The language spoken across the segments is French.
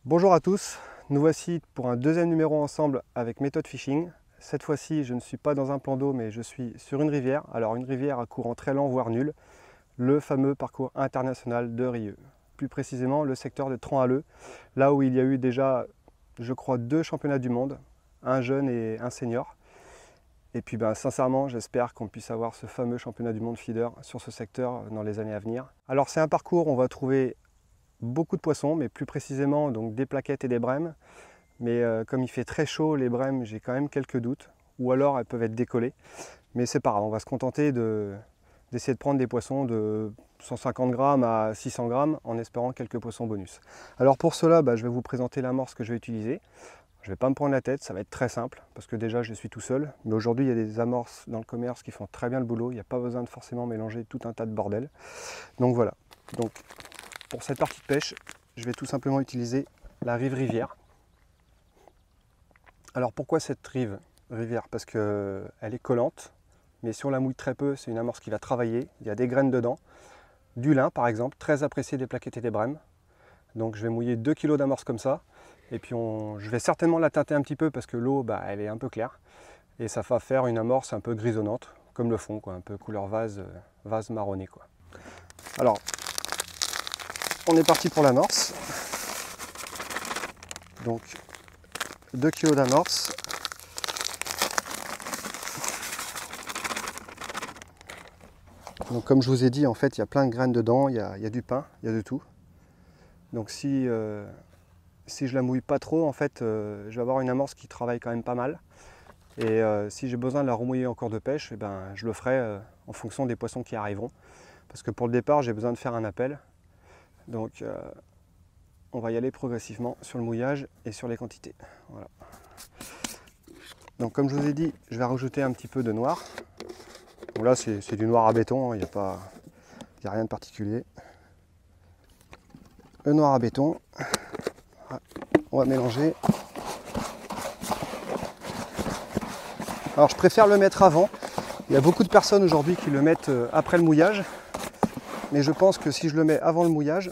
Bonjour à tous, nous voici pour un deuxième numéro ensemble avec Méthode Fishing. Cette fois-ci, je ne suis pas dans un plan d'eau, mais je suis sur une rivière. Alors une rivière à courant très lent, voire nul, le fameux parcours international de Rieux. Plus précisément, le secteur de Tran-Halleux, là où il y a eu déjà, je crois, 2 championnats du monde, un jeune et un senior. Et puis sincèrement, j'espère qu'on puisse avoir ce fameux championnat du monde feeder sur ce secteur dans les années à venir. Alors c'est un parcours où on va trouver beaucoup de poissons, mais plus précisément donc des plaquettes et des brèmes. Mais comme il fait très chaud, les brèmes, j'ai quand même quelques doutes. Ou alors elles peuvent être décollées. Mais c'est pas grave, on va se contenter d'essayer de prendre des poissons de 150 grammes à 600 grammes en espérant quelques poissons bonus. Alors pour cela, je vais vous présenter l'amorce que je vais utiliser. Je ne vais pas me prendre la tête, ça va être très simple, parce que déjà je suis tout seul. Mais aujourd'hui, il y a des amorces dans le commerce qui font très bien le boulot. Il n'y a pas besoin de forcément mélanger tout un tas de bordel. Donc voilà. Donc, pour cette partie de pêche, je vais tout simplement utiliser la rivière. Alors pourquoi cette rivière? Parce qu'elle est collante, mais si on la mouille très peu, c'est une amorce qui va travailler. Il y a des graines dedans, du lin par exemple, très apprécié des plaquettes et des brèmes. Donc je vais mouiller 2 kg d'amorce comme ça. Et puis je vais certainement la teinter un petit peu parce que l'eau, elle est un peu claire. Et ça va faire une amorce un peu grisonnante, comme le fond, quoi, un peu couleur vase marronné, quoi. Alors, on est parti pour l'amorce. Donc 2 kg d'amorce. Donc comme je vous ai dit, en fait, il y a plein de graines dedans, il y a du pain, il y a de tout. Donc si je la mouille pas trop, en fait, je vais avoir une amorce qui travaille quand même pas mal. Et si j'ai besoin de la remouiller en cours de pêche, je le ferai en fonction des poissons qui arriveront. Parce que pour le départ, j'ai besoin de faire un appel. Donc on va y aller progressivement sur le mouillage et sur les quantités. Voilà. Donc comme je vous ai dit, je vais rajouter un petit peu de noir. Bon, là c'est du noir à béton, il n'y a rien de particulier. Le noir à béton, on va mélanger. Alors je préfère le mettre avant. Il y a beaucoup de personnes aujourd'hui qui le mettent après le mouillage. Mais je pense que si je le mets avant le mouillage,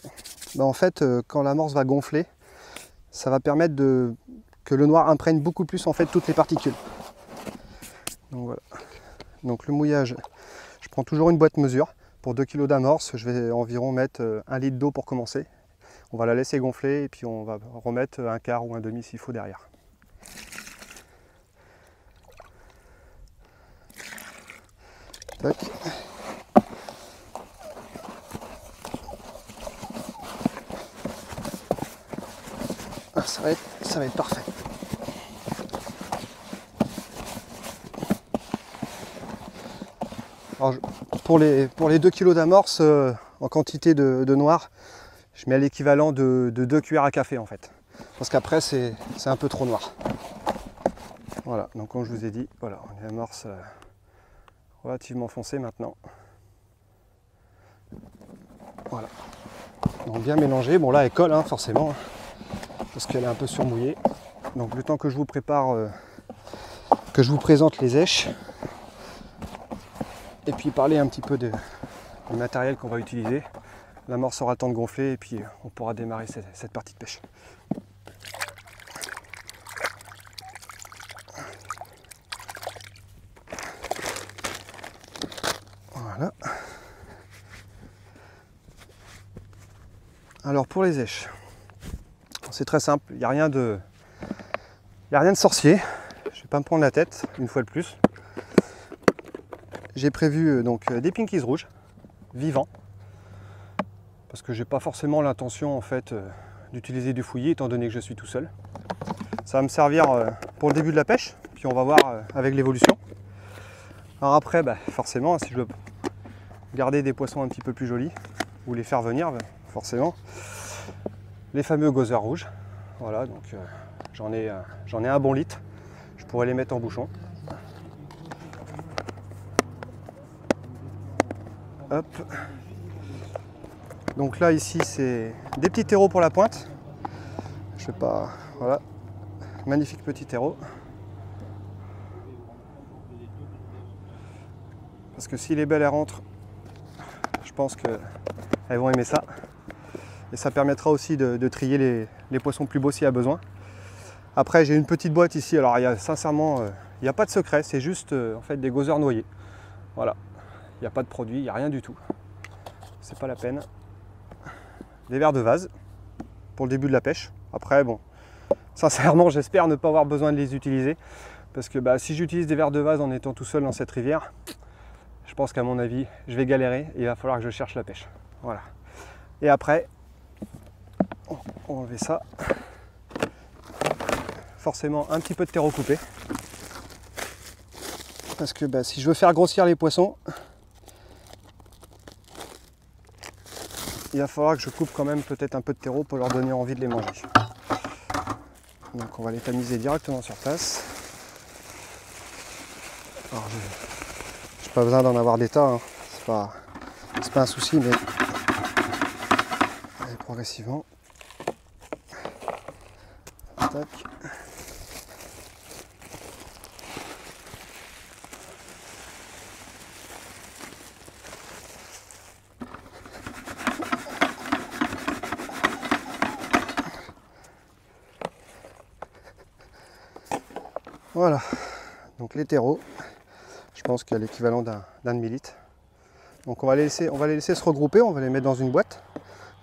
en fait quand l'amorce va gonfler, ça va permettre que le noir imprègne beaucoup plus en fait toutes les particules. Donc voilà. Donc le mouillage, je prends toujours une boîte mesure. Pour 2 kg d'amorce, je vais environ mettre 1 litre d'eau pour commencer. On va la laisser gonfler et puis on va remettre un quart ou un demi s'il faut derrière. Tac. Ah, ça va être parfait. Alors, pour les 2 kg d'amorce en quantité de noir, je mets l'équivalent de 2 cuillères à café en fait. Parce qu'après c'est un peu trop noir. Voilà, donc comme je vous ai dit, voilà, on a une amorce relativement foncée maintenant. Voilà. Donc bien mélangé. Bon là elle colle forcément, parce qu'elle est un peu surmouillée. Donc le temps que je vous prépare, que je vous présente les èches, et puis parler un petit peu du matériel qu'on va utiliser. L'amorce aura le temps de gonfler et puis on pourra démarrer cette partie de pêche. Voilà. Alors pour les èches, c'est très simple, il n'y a rien de sorcier. Je ne vais pas me prendre la tête une fois de plus. J'ai prévu donc des pinkies rouges, vivants, parce que j'ai pas forcément l'intention en fait d'utiliser du fouillis étant donné que je suis tout seul. Ça va me servir pour le début de la pêche, puis on va voir avec l'évolution. Alors après, forcément, si je veux garder des poissons un petit peu plus jolis ou les faire venir, forcément, les fameux gozer rouges. Voilà, donc j'en ai un bon litre. Je pourrais les mettre en bouchon. Hop. Donc là ici c'est des petits terreaux pour la pointe. Je sais pas. Voilà. Magnifique petit terreau. Parce que si les belles elles rentrent, je pense qu'elles vont aimer ça. et ça permettra aussi de trier les poissons plus beaux s'il y a besoin. Après j'ai une petite boîte ici, alors sincèrement il n'y a pas de secret, c'est juste en fait des gozer noyés. Voilà, il n'y a pas de produit, il n'y a rien du tout. C'est pas la peine. Des vers de vase pour le début de la pêche. Après bon, sincèrement j'espère ne pas avoir besoin de les utiliser. Parce que si j'utilise des vers de vase en étant tout seul dans cette rivière, je pense qu'à mon avis, je vais galérer et il va falloir que je cherche la pêche. Voilà. Et après, on va enlever ça. Forcément, un petit peu de terreau coupé. Parce que si je veux faire grossir les poissons, il va falloir que je coupe quand même peut-être un peu de terreau pour leur donner envie de les manger. Donc on va les tamiser directement sur place. Alors, j'ai pas besoin d'en avoir des tas, hein. C'est pas un souci, mais allez, progressivement. Tac. Voilà, donc les terreaux, je pense qu'il y a l'équivalent d'un demi-litre. Donc on va les laisser se regrouper, on va les mettre dans une boîte.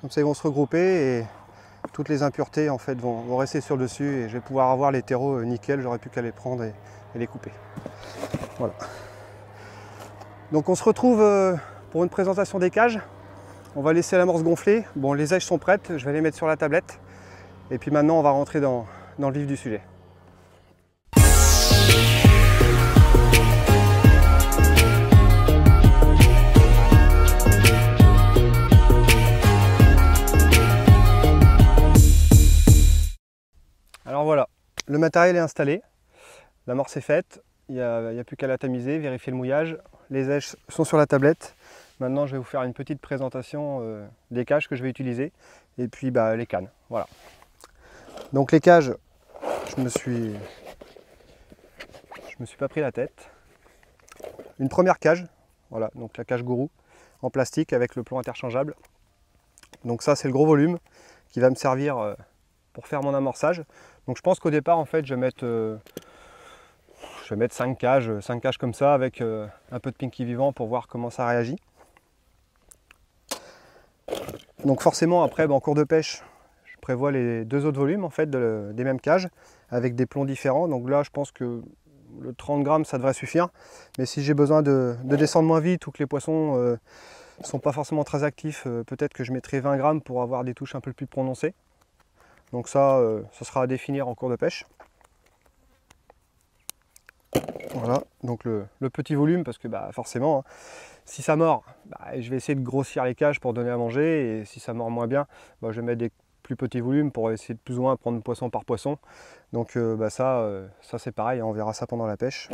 Comme ça ils vont se regrouper et toutes les impuretés en fait vont rester sur le dessus et je vais pouvoir avoir les terreaux nickel, j'aurai plus qu'à les prendre et les couper. Voilà. Donc on se retrouve pour une présentation des cages. On va laisser l'amorce gonfler. Bon, les aiges sont prêtes, je vais les mettre sur la tablette. Et puis maintenant on va rentrer dans le vif du sujet. Alors voilà, le matériel est installé, l'amorce est faite, il n'y a plus qu'à la tamiser, vérifier le mouillage, les aiges sont sur la tablette. Maintenant je vais vous faire une petite présentation des cages que je vais utiliser et puis les cannes. Voilà. Donc les cages, je me suis pas pris la tête. Une première cage, voilà, donc la cage gourou en plastique avec le plomb interchangeable. Donc ça c'est le gros volume qui va me servir pour faire mon amorçage. Donc je pense qu'au départ en fait je vais mettre 5 cages comme ça avec un peu de pinky vivant pour voir comment ça réagit. Donc forcément après en cours de pêche je prévois les deux autres volumes en fait des mêmes cages avec des plombs différents. Donc là je pense que le 30 grammes ça devrait suffire. Mais si j'ai besoin de descendre moins vite ou que les poissons ne sont pas forcément très actifs, peut-être que je mettrai 20 grammes pour avoir des touches un peu plus prononcées. Donc ça sera à définir en cours de pêche. Voilà, donc le petit volume, parce que forcément, hein, si ça mord, je vais essayer de grossir les cages pour donner à manger, et si ça mord moins bien, je vais mettre des plus petits volumes pour essayer de plus ou moins prendre poisson par poisson. Donc ça c'est pareil, on verra ça pendant la pêche.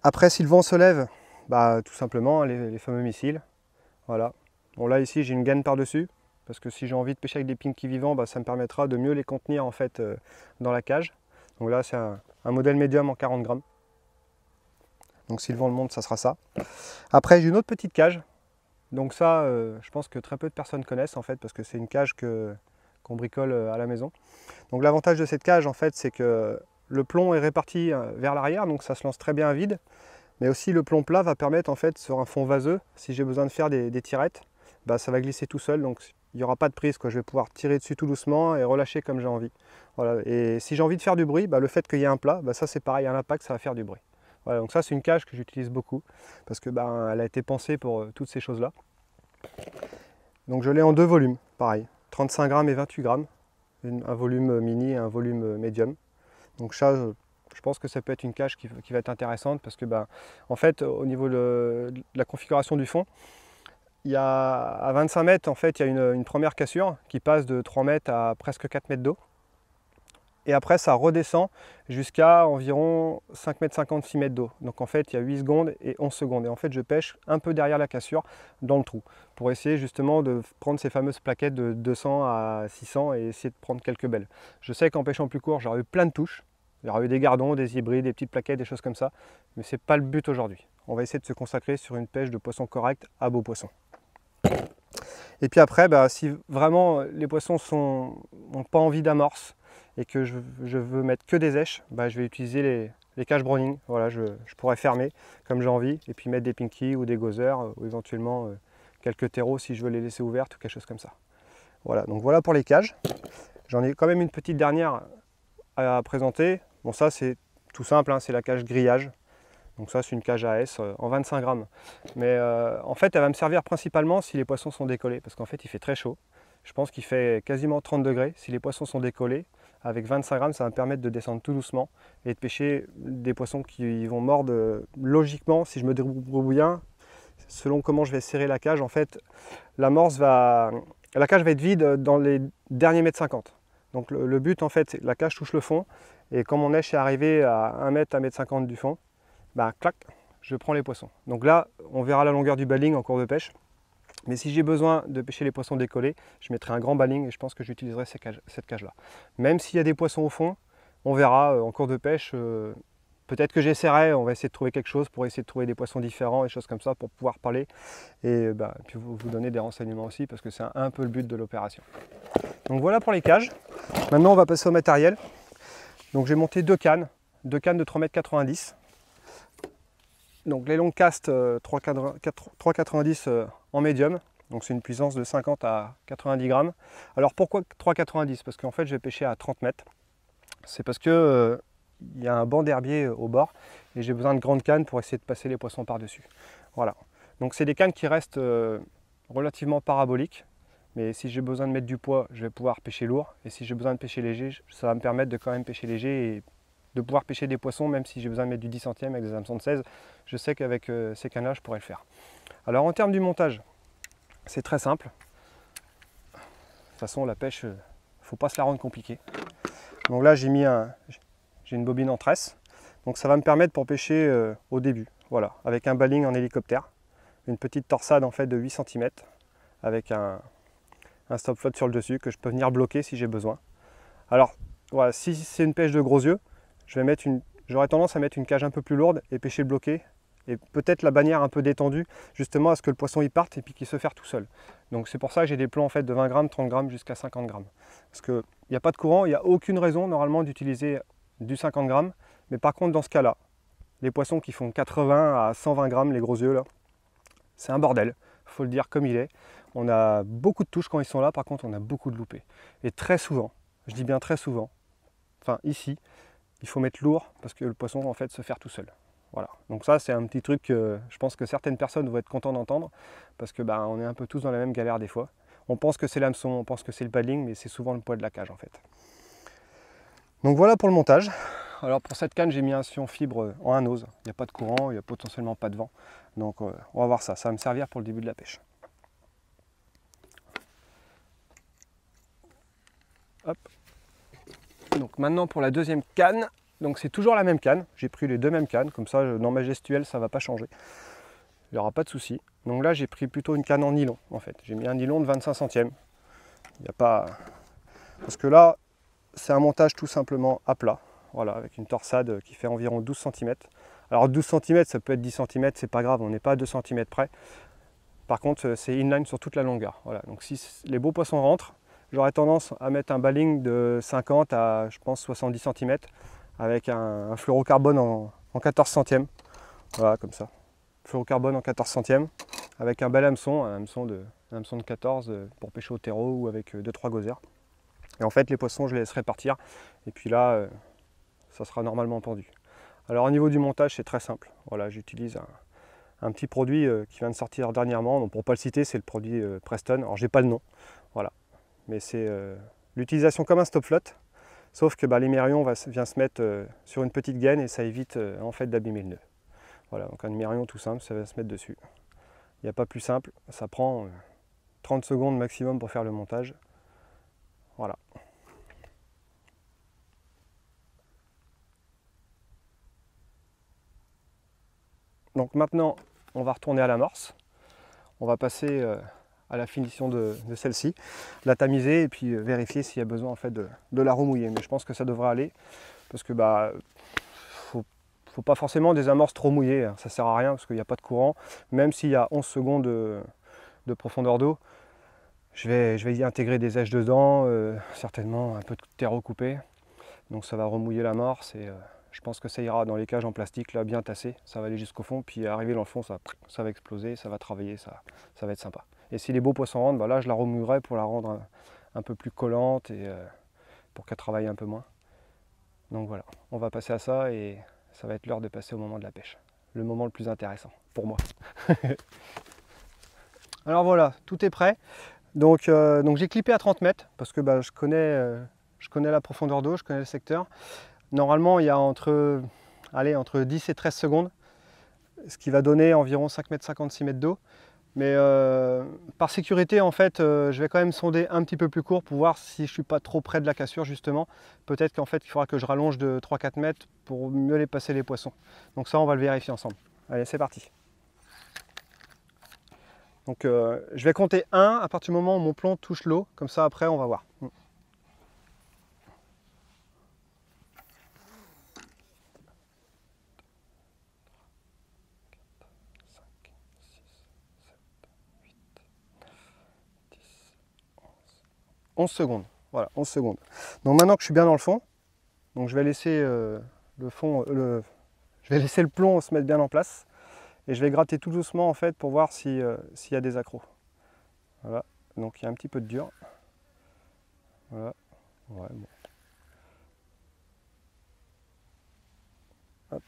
Après, si le vent se lève, tout simplement les fameux missiles. Voilà. Bon là ici j'ai une gaine par-dessus. Parce que si j'ai envie de pêcher avec des pinky vivants, ça me permettra de mieux les contenir en fait dans la cage. Donc là c'est un modèle médium en 40 grammes. Donc si le vent le monte, ça sera ça. Après j'ai une autre petite cage. Donc ça je pense que très peu de personnes connaissent en fait parce que c'est une cage qu'on bricole à la maison. Donc l'avantage de cette cage en fait c'est que le plomb est réparti vers l'arrière, donc ça se lance très bien à vide. Mais aussi le plomb plat va permettre en fait sur un fond vaseux, si j'ai besoin de faire des tirettes, ça va glisser tout seul. Donc il n'y aura pas de prise, je vais pouvoir tirer dessus tout doucement et relâcher comme j'ai envie. Voilà. Et si j'ai envie de faire du bruit, le fait qu'il y ait un plat, ça c'est pareil, à l'impact ça va faire du bruit. Voilà, donc ça c'est une cage que j'utilise beaucoup parce que elle a été pensée pour toutes ces choses là. Donc je l'ai en deux volumes, pareil, 35 grammes et 28 grammes, un volume mini et un volume médium. Donc ça, je pense que ça peut être une cage qui va être intéressante parce que en fait au niveau de la configuration du fond, il y a, à 25 mètres, en fait, il y a une première cassure qui passe de 3 mètres à presque 4 mètres d'eau. Et après, ça redescend jusqu'à environ 5 mètres 50, 6 mètres d'eau. Donc en fait, il y a 8 secondes et 11 secondes. Et en fait, je pêche un peu derrière la cassure, dans le trou, pour essayer justement de prendre ces fameuses plaquettes de 200 à 600 et essayer de prendre quelques belles. Je sais qu'en pêchant plus court, j'aurais eu plein de touches. J'aurais eu des gardons, des hybrides, des petites plaquettes, des choses comme ça. Mais ce n'est pas le but aujourd'hui. On va essayer de se consacrer sur une pêche de poisson correct à beau poisson. Et puis après, si vraiment les poissons n'ont pas envie d'amorce et que je veux mettre que des èches, je vais utiliser les cages Browning. Voilà, je pourrais fermer comme j'ai envie et puis mettre des pinky ou des gozer ou éventuellement quelques terreaux si je veux les laisser ouvertes ou quelque chose comme ça. Voilà, donc voilà pour les cages. J'en ai quand même une petite dernière à présenter. Bon, ça c'est tout simple, hein, c'est la cage grillage. Donc ça c'est une cage AS en 25 grammes. Mais en fait elle va me servir principalement si les poissons sont décollés, parce qu'en fait il fait très chaud. Je pense qu'il fait quasiment 30 degrés. Si les poissons sont décollés, avec 25 grammes ça va me permettre de descendre tout doucement et de pêcher des poissons qui vont mordre logiquement, si je me débrouille bien, selon comment je vais serrer la cage. En fait la cage va être vide dans les derniers mètres 50. Donc le but en fait c'est que la cage touche le fond et quand mon èche est arrivé à 1 mètre, 1 mètre 50 du fond, clac, je prends les poissons. Donc là, on verra la longueur du balling en cours de pêche. Mais si j'ai besoin de pêcher les poissons décollés, je mettrai un grand balling et je pense que j'utiliserai cette cage-là. Même s'il y a des poissons au fond, on verra en cours de pêche. Peut-être que j'essaierai, on va essayer de trouver quelque chose pour essayer de trouver des poissons différents et choses comme ça pour pouvoir parler. Et puis vous donner des renseignements aussi parce que c'est un peu le but de l'opération. Donc voilà pour les cages. Maintenant, on va passer au matériel. Donc j'ai monté deux cannes de 3,90 m. Donc les longues castes 3,90 en médium, donc c'est une puissance de 50 à 90 grammes. Alors pourquoi 3,90? Parce qu'en fait je vais pêcher à 30 mètres. C'est parce que il y a un banc d'herbier au bord et j'ai besoin de grandes cannes pour essayer de passer les poissons par-dessus. Voilà. Donc c'est des cannes qui restent relativement paraboliques. Mais si j'ai besoin de mettre du poids, je vais pouvoir pêcher lourd. Et si j'ai besoin de pêcher léger, ça va me permettre de quand même pêcher léger et de pouvoir pêcher des poissons, même si j'ai besoin de mettre du 10 centièmes avec des hameçons de 16, je sais qu'avec ces cannes-là, je pourrais le faire. Alors en termes du montage, c'est très simple. De toute façon, la pêche, il ne faut pas se la rendre compliquée. Donc là, j'ai une bobine en tresse. Donc ça va me permettre pour pêcher au début, voilà, avec un balling en hélicoptère, une petite torsade en fait de 8 cm, avec un stop float sur le dessus que je peux venir bloquer si j'ai besoin. Alors voilà, si c'est une pêche de gros yeux, j'aurais tendance à mettre une cage un peu plus lourde et pêcher bloqué et peut-être la bannière un peu détendue justement à ce que le poisson y parte et puis qu'il se fasse tout seul. Donc c'est pour ça que j'ai des plombs en fait de 20 grammes, 30 grammes jusqu'à 50 grammes. Parce qu'il n'y a pas de courant, il n'y a aucune raison normalement d'utiliser du 50 grammes. Mais par contre dans ce cas-là, les poissons qui font 80 à 120 grammes, les gros yeux là, c'est un bordel, il faut le dire comme il est. On a beaucoup de touches quand ils sont là, par contre on a beaucoup de loupés. Et très souvent, je dis bien très souvent, enfin ici, il faut mettre lourd parce que le poisson en fait se fait tout seul. Voilà. Donc ça c'est un petit truc que je pense que certaines personnes vont être contentes d'entendre parce que on est un peu tous dans la même galère des fois. On pense que c'est l'hameçon, on pense que c'est le paddling, mais c'est souvent le poids de la cage en fait. Donc voilà pour le montage. Alors pour cette canne j'ai mis un sillon fibre en 1 ose. Il n'y a pas de courant, il n'y a potentiellement pas de vent. Donc on va voir ça, ça va me servir pour le début de la pêche. Hop. Donc maintenant pour la deuxième canne, donc c'est toujours la même canne, j'ai pris les deux mêmes cannes, comme ça dans ma gestuelle ça ne va pas changer, il n'y aura pas de souci. Donc là j'ai pris plutôt une canne en nylon en fait, j'ai mis un nylon de 25 centièmes, il n'y a pas... Parce que là c'est un montage tout simplement à plat, voilà, avec une torsade qui fait environ 12 cm. Alors 12 cm ça peut être 10 cm, c'est pas grave, on n'est pas à 2 cm près. Par contre c'est inline sur toute la longueur, voilà. Donc si les beaux poissons rentrent, j'aurais tendance à mettre un balling de 50 à je pense 70 cm avec un fluorocarbone en 14 centièmes. Voilà, comme ça. Fluorocarbone en 14 centièmes avec un bel hameçon, un hameçon de 14 pour pêcher au terreau ou avec 2-3 gozers. Et en fait les poissons je les laisserai partir et puis là ça sera normalement pendu. Alors au niveau du montage c'est très simple. Voilà, j'utilise un petit produit qui vient de sortir dernièrement. Donc, pour ne pas le citer, c'est le produit Preston. Alors j'ai pas le nom. Voilà. Mais c'est l'utilisation comme un stop float, sauf que l'émerion vient se mettre sur une petite gaine et ça évite en fait d'abîmer le nœud. Voilà, donc un émerion tout simple, ça va se mettre dessus. Il n'y a pas plus simple, ça prend 30 secondes maximum pour faire le montage. Voilà. Donc maintenant, on va retourner à l'amorce. On va passer à la finition de celle-ci, la tamiser et puis vérifier s'il y a besoin en fait de la remouiller. Mais je pense que ça devrait aller parce que faut pas forcément des amorces trop mouillées, hein. Ça sert à rien parce qu'il n'y a pas de courant. Même s'il y a 11 secondes de profondeur d'eau, Je vais y intégrer des èches dedans, certainement un peu de terreau coupé. Donc ça va remouiller l'amorce et je pense que ça ira dans les cages en plastique, là, bien tassé. Ça va aller jusqu'au fond, puis arrivé dans le fond, ça va exploser, ça va travailler, ça va être sympa. Et si les beaux poissons rentrent, bah là je la remouillerai pour la rendre un peu plus collante et pour qu'elle travaille un peu moins. Donc voilà, on va passer à ça et ça va être l'heure de passer au moment de la pêche. Le moment le plus intéressant pour moi. Alors voilà, tout est prêt. Donc j'ai clippé à 30 mètres parce que bah, je connais la profondeur d'eau, je connais le secteur. Normalement, il y a entre 10 et 13 secondes, ce qui va donner environ 5 mètres 50, 6 mètres d'eau. Mais par sécurité, en fait, je vais quand même sonder un petit peu plus court pour voir si je ne suis pas trop près de la cassure, justement. Peut-être qu'en fait, il faudra que je rallonge de 3-4 mètres pour mieux les passer les poissons. Donc ça, on va le vérifier ensemble. Allez, c'est parti. Donc je vais compter 1 à partir du moment où mon plomb touche l'eau. Comme ça, après, on va voir. 11 secondes. Voilà, 11 secondes. Donc maintenant que je suis bien dans le fond, donc je vais laisser je vais laisser le plomb se mettre bien en place et je vais gratter tout doucement en fait pour voir s'il y a des accros. Voilà, donc il y a un petit peu de dur. Voilà, ouais, bon. Hop.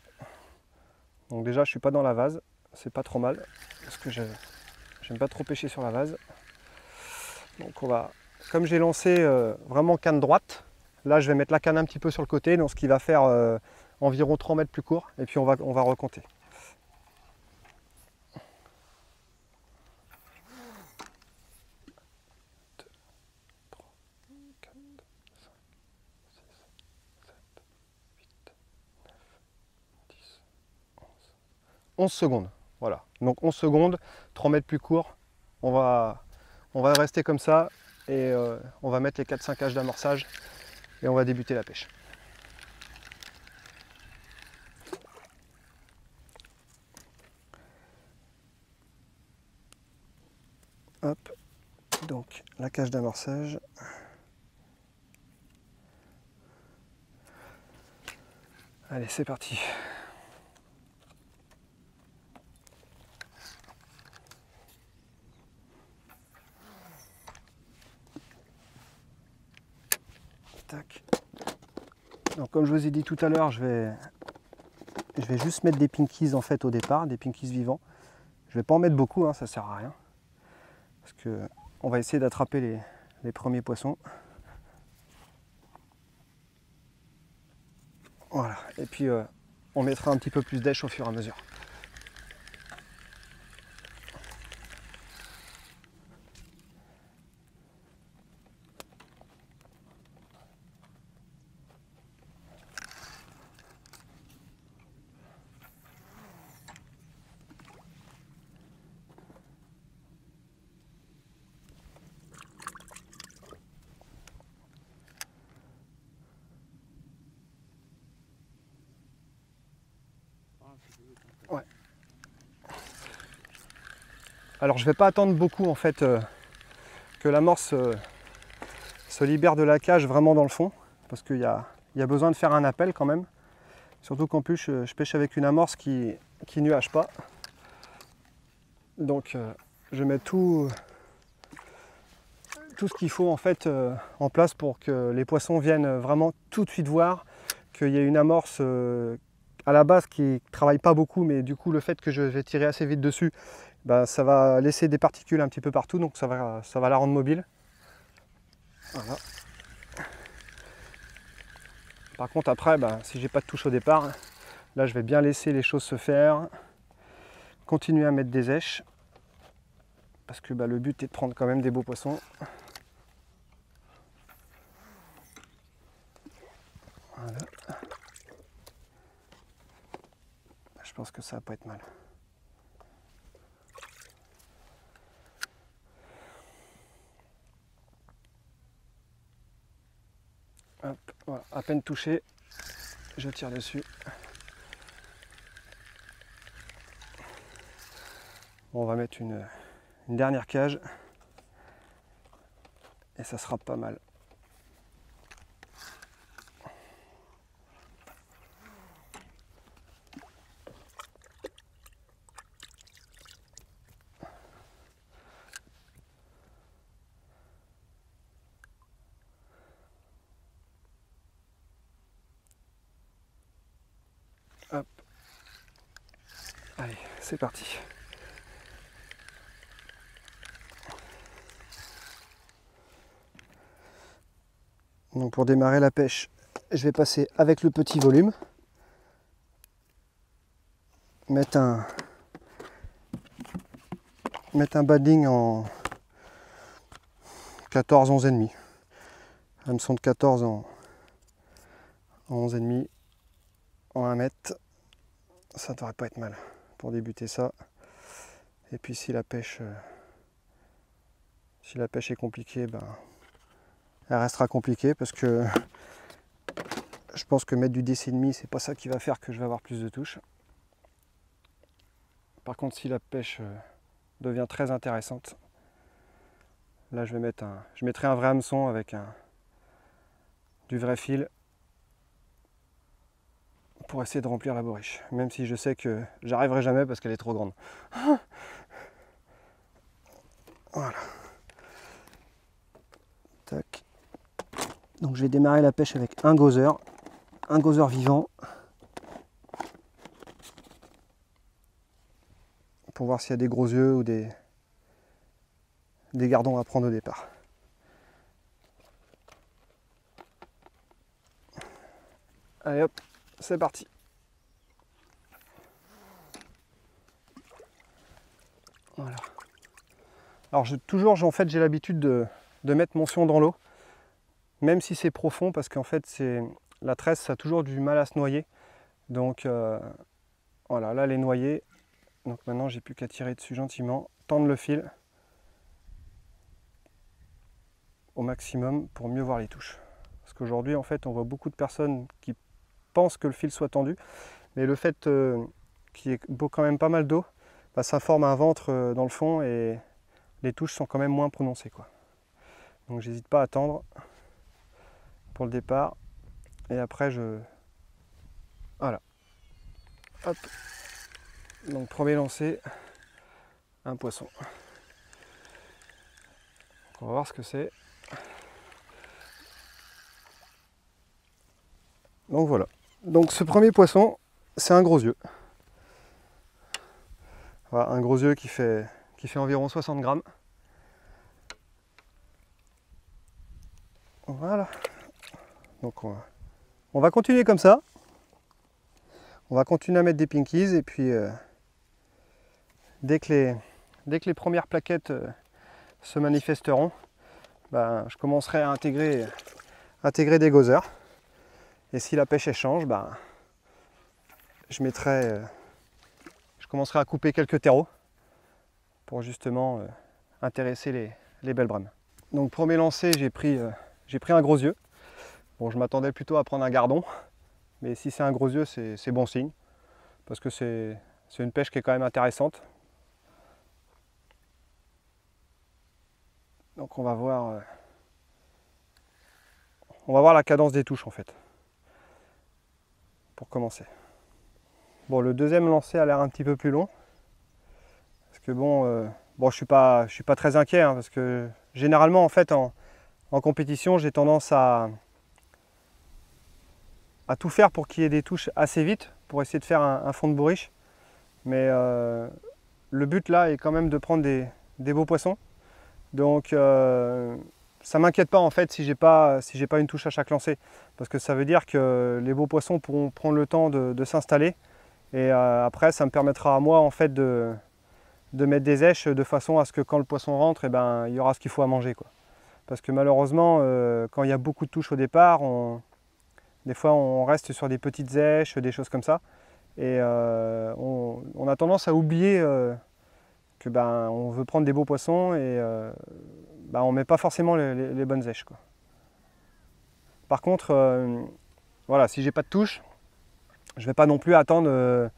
Donc déjà je suis pas dans la vase, c'est pas trop mal parce que j'aime pas trop pêcher sur la vase. Donc on va, comme j'ai lancé vraiment canne droite, là je vais mettre la canne un petit peu sur le côté, donc ce qui va faire environ 3 mètres plus court, et puis on va recompter. « 11 secondes, voilà. Donc 11 secondes, 3 mètres plus court, on va rester comme ça, et on va mettre les 4-5 cages d'amorçage, et on va débuter la pêche. Hop, donc la cage d'amorçage. Allez, c'est parti. Tac. Donc comme je vous ai dit tout à l'heure, je vais juste mettre des pinkies en fait au départ, des pinkies vivants. Je vais pas en mettre beaucoup, hein, ça sert à rien. Parce que on va essayer d'attraper les premiers poissons. Voilà, et puis on mettra un petit peu plus d'èche au fur et à mesure. Ouais. Alors je vais pas attendre beaucoup en fait que l'amorce se libère de la cage vraiment dans le fond, parce qu'il y a besoin de faire un appel quand même. Surtout qu'en plus je pêche avec une amorce qui nuage pas. Donc je mets tout ce qu'il faut en fait en place pour que les poissons viennent vraiment tout de suite voir qu'il y a une amorce à la base qui ne travaille pas beaucoup, mais du coup le fait que je vais tirer assez vite dessus, bah, ça va laisser des particules un petit peu partout, donc ça va la rendre mobile. Voilà. Par contre après, bah, si j'ai pas de touche au départ, là je vais bien laisser les choses se faire, continuer à mettre des èches, parce que bah, le but est de prendre quand même des beaux poissons. Voilà. Je pense que ça va pas être mal. Hop, voilà, à peine touché, je tire dessus. Bon, on va mettre une dernière cage. et ça sera pas mal. Hop. Allez, c'est parti. Donc pour démarrer la pêche, je vais passer avec le petit volume. Mettre un badding en 14, 11,5. Hameçon de 14 en 11,5 en 1 mètre. Ça devrait pas être mal pour débuter ça. Et puis si la pêche est compliquée, ben, elle restera compliquée parce que je pense que mettre du 10,5, c'est pas ça qui va faire que je vais avoir plus de touches. Par contre, si la pêche devient très intéressante, là je mettrai un vrai hameçon avec du vrai fil pour essayer de remplir la bourriche, même si je sais que j'arriverai jamais parce qu'elle est trop grande. Voilà. Tac. Donc je vais démarrer la pêche avec un gozeur vivant, pour voir s'il y a des gros yeux ou des gardons à prendre au départ. Allez hop, c'est parti. Voilà. Alors en fait j'ai l'habitude de mettre mon sion dans l'eau, même si c'est profond, parce qu'en fait la tresse, ça a toujours du mal à se noyer. Donc voilà, là elle est noyée. Donc maintenant j'ai plus qu'à tirer dessus gentiment, tendre le fil au maximum pour mieux voir les touches. Parce qu'aujourd'hui en fait on voit beaucoup de personnes qui pensent que le fil soit tendu, mais le fait qu'il y ait quand même pas mal d'eau, bah, ça forme un ventre dans le fond et les touches sont quand même moins prononcées, quoi. Donc j'hésite pas à tendre pour le départ et après voilà. Hop. Donc premier lancer, un poisson. Donc, on va voir ce que c'est. Donc voilà. Donc ce premier poisson, c'est un gros yeux. Voilà, un gros yeux qui fait environ 60 grammes. Voilà. Donc on va continuer comme ça. On va continuer à mettre des pinkies et puis dès que les premières plaquettes se manifesteront, ben, je commencerai à intégrer des gozers. Et si la pêche change, ben, je commencerai à couper quelques terreaux pour justement intéresser les belles brames. Donc premier lancer, j'ai pris un gros yeux. Bon, je m'attendais plutôt à prendre un gardon, mais si c'est un gros yeux, c'est bon signe, parce que c'est une pêche qui est quand même intéressante. Donc on va voir la cadence des touches en fait, pour commencer. Bon, le deuxième lancer a l'air un petit peu plus long, parce que bon, je suis pas très inquiet, hein, parce que généralement en fait en compétition j'ai tendance à tout faire pour qu'il y ait des touches assez vite, pour essayer de faire un fond de bourriche. Mais le but là est quand même de prendre des beaux poissons. Donc ça m'inquiète pas en fait si j'ai pas une touche à chaque lancer, parce que ça veut dire que les beaux poissons pourront prendre le temps de s'installer, et après ça me permettra à moi en fait de mettre des èches de façon à ce que quand le poisson rentre, ben, il y aura ce qu'il faut à manger, quoi. Parce que malheureusement quand il y a beaucoup de touches au départ, des fois on reste sur des petites èches, des choses comme ça, et on a tendance à oublier que ben, on veut prendre des beaux poissons et ben, on ne met pas forcément les bonnes èches, quoi. Par contre, voilà, si j'ai pas de touche, je ne vais pas non plus attendre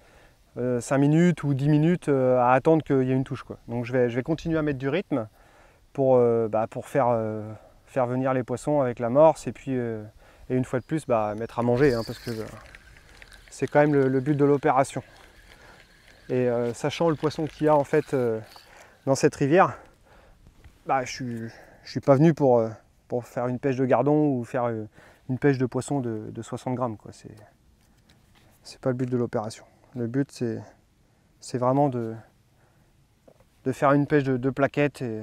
5 minutes ou 10 minutes à attendre qu'il y ait une touche, quoi. Donc je vais continuer à mettre du rythme pour faire faire venir les poissons avec l'amorce et puis et une fois de plus mettre à manger, hein, parce que c'est quand même le but de l'opération. Et sachant le poisson qu'il y a en fait dans cette rivière, je suis pas venu pour faire une pêche de gardon ou faire une pêche de poisson de 60 grammes, quoi. C'est pas le but de l'opération. Le but c'est vraiment de faire une pêche de plaquettes et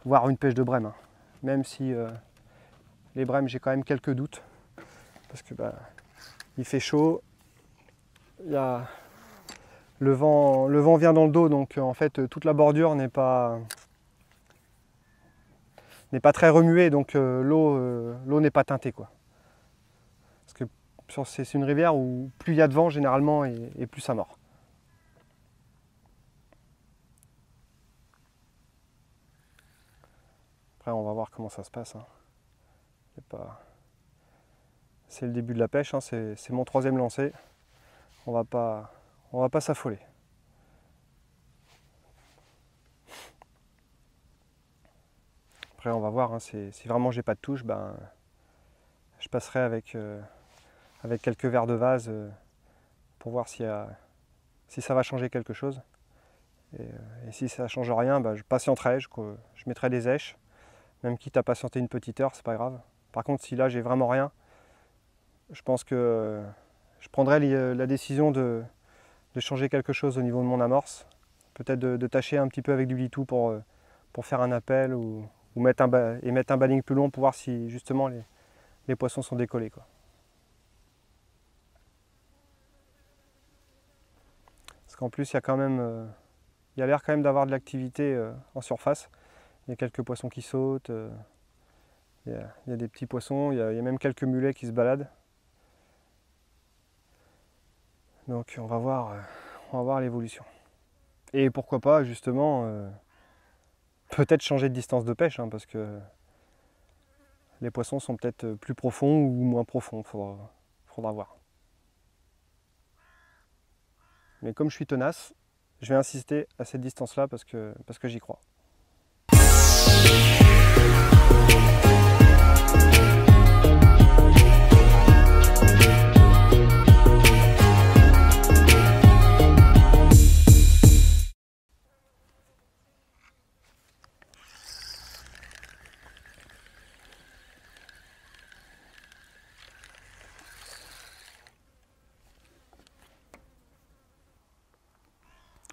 voire une pêche de brème, hein. Même si les brèmes j'ai quand même quelques doutes parce que il fait chaud, le vent vient dans le dos, donc en fait toute la bordure n'est pas très remuée, donc l'eau n'est pas teintée, quoi. Parce que c'est une rivière où plus il y a de vent généralement et plus ça mord. Après on va voir comment ça se passe, hein. C'est le début de la pêche, hein. C'est mon 3e lancer. On va pas s'affoler. Après on va voir, hein, si vraiment j'ai pas de touche, je passerai avec quelques verres de vase pour voir si ça va changer quelque chose. Et si ça ne change rien, je patienterai, je mettrai des èches, même quitte à patienter une petite heure, c'est pas grave. Par contre, si là j'ai vraiment rien, je pense que je prendrai la décision de changer quelque chose au niveau de mon amorce. Peut-être de tâcher un petit peu avec du litou pour faire un appel ou mettre un balling plus long pour voir si justement les poissons sont décollés, quoi. Parce qu'en plus, il y a l'air quand même d'avoir de l'activité en surface. Il y a quelques poissons qui sautent, il y a des petits poissons, il y a même quelques mulets qui se baladent. Donc on va voir l'évolution. Et pourquoi pas justement peut-être changer de distance de pêche, hein, parce que les poissons sont peut-être plus profonds ou moins profonds, faudra voir. Mais comme je suis tenace, je vais insister à cette distance-là parce que j'y crois.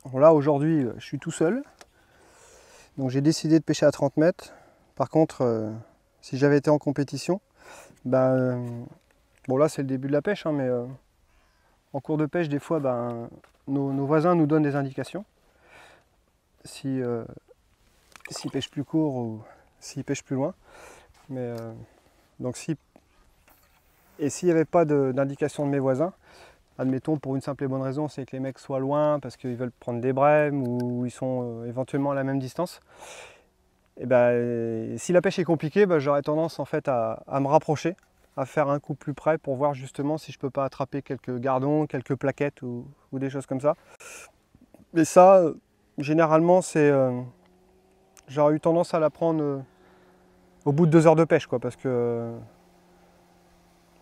Bon, là aujourd'hui je suis tout seul, donc j'ai décidé de pêcher à 30 mètres. Par contre si j'avais été en compétition, bon là c'est le début de la pêche, hein, mais en cours de pêche des fois nos voisins nous donnent des indications s'ils pêchent plus court ou s'ils pêchent plus loin. Mais donc s'il n'y avait pas d'indication de mes voisins, admettons pour une simple et bonne raison, c'est que les mecs soient loin parce qu'ils veulent prendre des brèmes ou ils sont éventuellement à la même distance, et si la pêche est compliquée, j'aurais tendance en fait à me rapprocher, à faire un coup plus près pour voir justement si je peux pas attraper quelques gardons, quelques plaquettes ou des choses comme ça. Et ça, généralement, j'aurais eu tendance à la prendre au bout de 2 heures de pêche, quoi, parce que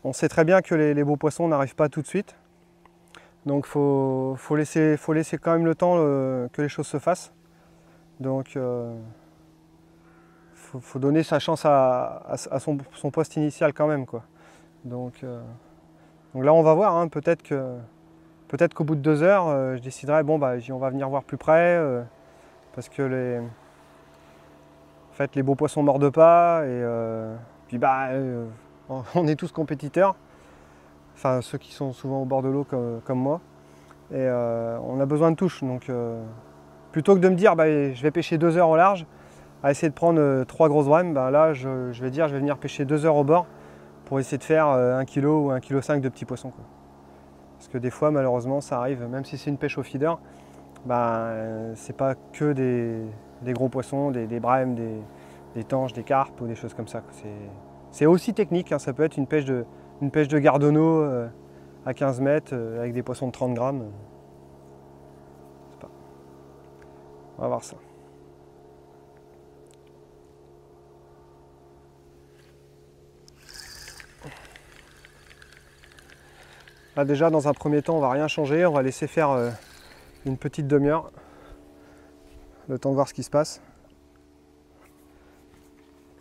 on sait très bien que les beaux poissons n'arrivent pas tout de suite. Donc faut laisser quand même le temps que les choses se fassent. Donc faut donner sa chance à son poste initial quand même, quoi. Donc là on va voir, hein, peut-être qu'au bout de 2 heures je déciderai on va venir voir plus près parce que en fait les beaux poissons mordent pas et puis on est tous compétiteurs, enfin ceux qui sont souvent au bord de l'eau comme moi, et on a besoin de touches, donc plutôt que de me dire je vais pêcher 2 heures au large à essayer de prendre 3 grosses brèmes, là je vais venir pêcher 2 heures au bord pour essayer de faire 1 kg ou 1,5 kg de petits poissons, quoi. Parce que des fois malheureusement ça arrive, même si c'est une pêche au feeder, c'est pas que des gros poissons, des brèmes, des tanches, des carpes ou des choses comme ça. C'est aussi technique, hein, ça peut être une pêche de gardonneau à 15 mètres avec des poissons de 30 grammes. On va voir ça. Là déjà dans un premier temps on va rien changer, on va laisser faire une petite demi-heure, le temps de voir ce qui se passe.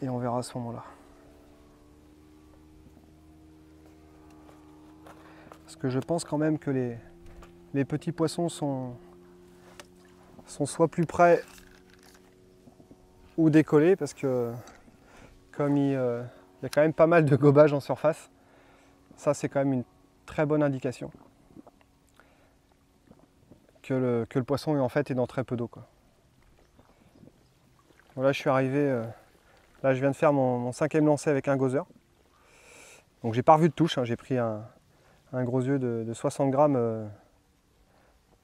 Et on verra à ce moment-là. Parce que je pense quand même que les petits poissons sont soit plus près ou décollés, parce que comme il y a quand même pas mal de gobage en surface, ça c'est quand même une très bonne indication que le poisson en fait est dans très peu d'eau, quoi. Bon, là je suis arrivé, là je viens de faire mon 5e lancer avec un gozeur. Donc j'ai pas revu de touche, hein, j'ai pris un gros yeux de 60 grammes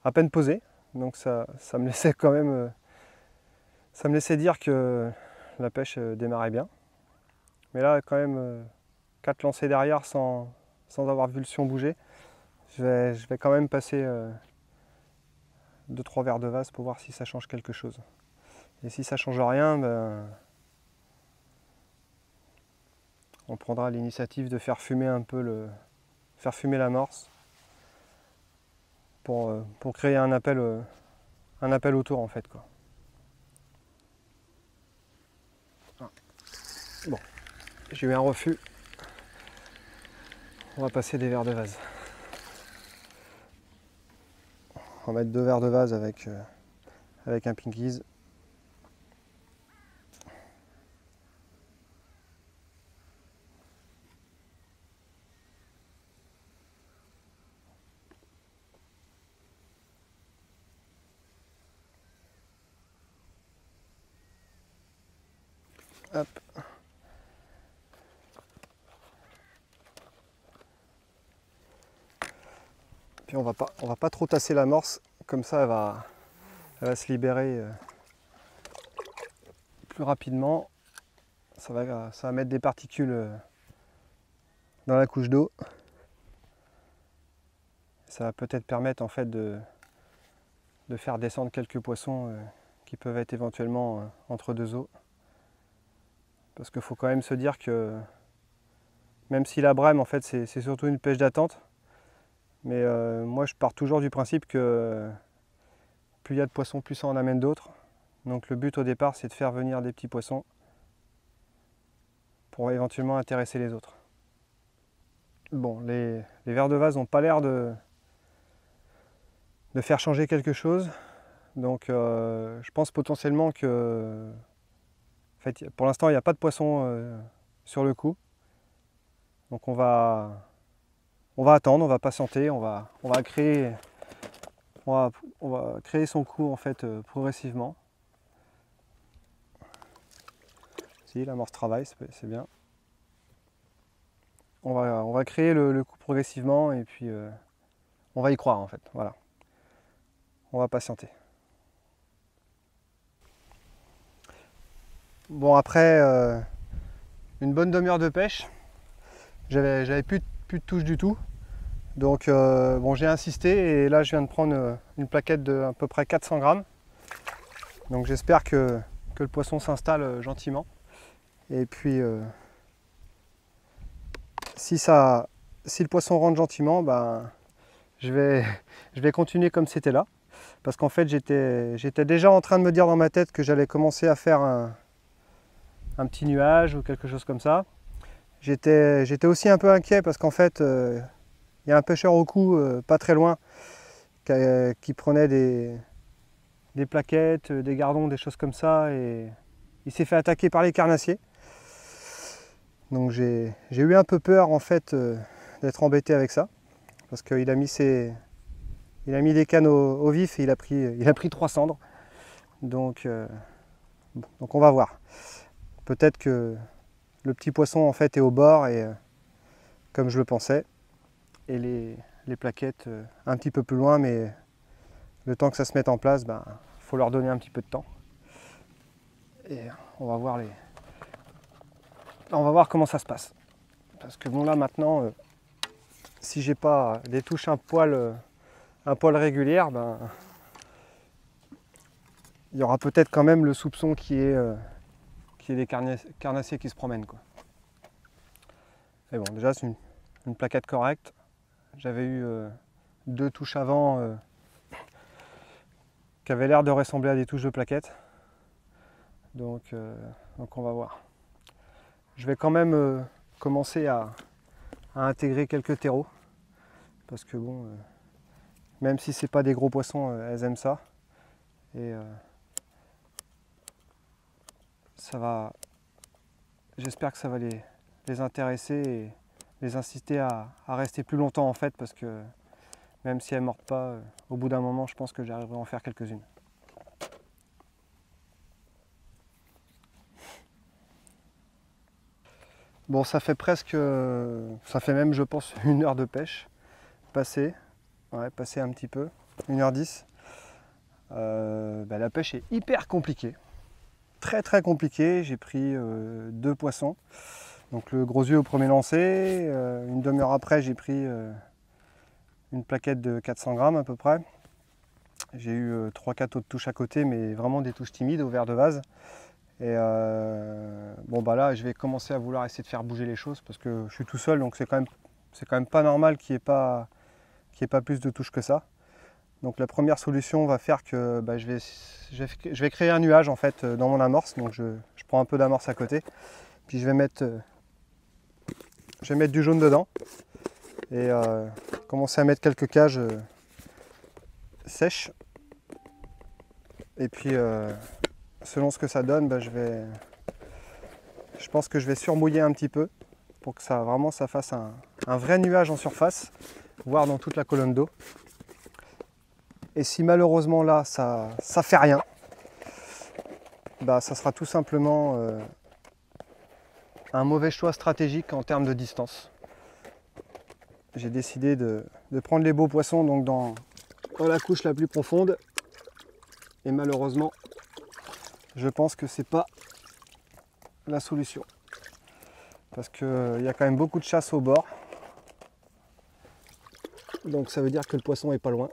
à peine posé. Donc ça me laissait quand même, ça me laissait dire que la pêche démarrait bien. Mais là quand même 4 lancers derrière sans avoir vu le sion bouger. Je vais quand même passer 2-3 verres de vase pour voir si ça change quelque chose. Et si ça change rien, ben, on prendra l'initiative de faire fumer un peu faire fumer l'amorce pour créer un appel autour en fait, quoi. Bon, j'ai eu un refus. On va passer des verres de vase. On va mettre 2 verres de vase avec un pinkies. Hop. Puis on va pas trop tasser l'amorce, comme ça elle va se libérer plus rapidement. Ça va mettre des particules dans la couche d'eau. Ça va peut-être permettre en fait de faire descendre quelques poissons qui peuvent être éventuellement entre deux eaux. Parce qu'il faut quand même se dire que même si la brème en fait c'est surtout une pêche d'attente, mais moi je pars toujours du principe que plus il y a de poissons, plus ça en amène d'autres. Donc le but au départ c'est de faire venir des petits poissons pour éventuellement intéresser les autres. Bon, les vers de vase n'ont pas l'air de faire changer quelque chose. Donc je pense potentiellement que en fait, pour l'instant il n'y a pas de poisson sur le coup. Donc on va attendre, on va patienter, on va créer son coup en fait progressivement. Si l'amorce travaille, c'est bien. On va créer le coup progressivement et puis on va y croire en fait. Voilà. On va patienter. Bon, après une bonne demi-heure de pêche, j'avais plus de touche du tout. Donc bon, j'ai insisté et là je viens de prendre une plaquette de à peu près 400 grammes. Donc j'espère que le poisson s'installe gentiment. Et puis si le poisson rentre gentiment, ben, je vais continuer comme c'était là. Parce qu'en fait j'étais déjà en train de me dire dans ma tête que j'allais commencer à faire un petit nuage ou quelque chose comme ça. J'étais aussi un peu inquiet parce qu'en fait il y a un pêcheur au cou pas très loin qui prenait des plaquettes, des gardons, des choses comme ça, et il s'est fait attaquer par les carnassiers. Donc j'ai eu un peu peur en fait d'être embêté avec ça, parce qu'il a mis des cannes au vif et il a pris 3 cendres. Donc on va voir. Peut-être que le petit poisson en fait est au bord et comme je le pensais, et les plaquettes un petit peu plus loin, mais le temps que ça se mette en place, ben, faut leur donner un petit peu de temps. Et on va voir comment ça se passe. Parce que bon là maintenant, si j'ai pas des touches un poil régulières, ben, il y aura peut-être quand même le soupçon qui est des carnassiers qui se promènent, quoi. Mais bon, déjà c'est une plaquette correcte. J'avais eu 2 touches avant qui avaient l'air de ressembler à des touches de plaquettes. Donc on va voir. Je vais quand même commencer à intégrer quelques terreaux. Parce que bon, même si c'est pas des gros poissons, elles aiment ça. Et ça va. J'espère que ça va les intéresser et les inciter à rester plus longtemps en fait, parce que même si elles ne mordent pas, au bout d'un moment, je pense que j'arriverai à en faire quelques-unes. Bon, ça fait ça fait même, je pense, 1 heure de pêche passée. Ouais, passée un petit peu, 1h10. La pêche est hyper compliquée. Très très compliquée. J'ai pris 2 poissons. Donc le gros yeux au premier lancer. Une demi-heure après, j'ai pris une plaquette de 400 grammes à peu près. J'ai eu 3-4 autres touches à côté, mais vraiment des touches timides au verre de vase. Et bon bah là, je vais commencer à vouloir essayer de faire bouger les choses parce que je suis tout seul, donc c'est quand même pas normal qu'il n'y ait pas plus de touches que ça. Donc la première solution va faire que je vais créer un nuage en fait dans mon amorce. Donc je prends un peu d'amorce à côté, puis je vais mettre du jaune dedans et commencer à mettre quelques cages sèches. Et puis selon ce que ça donne, je pense que je vais surmouiller un petit peu pour que ça fasse un vrai nuage en surface, voire dans toute la colonne d'eau. Et si malheureusement là ça fait rien, ça sera tout simplement un mauvais choix stratégique en termes de distance. J'ai décidé de prendre les beaux poissons donc dans la couche la plus profonde. Et malheureusement, je pense que c'est pas la solution. Parce qu'il y a quand même beaucoup de chasse au bord. Donc ça veut dire que le poisson est pas loin.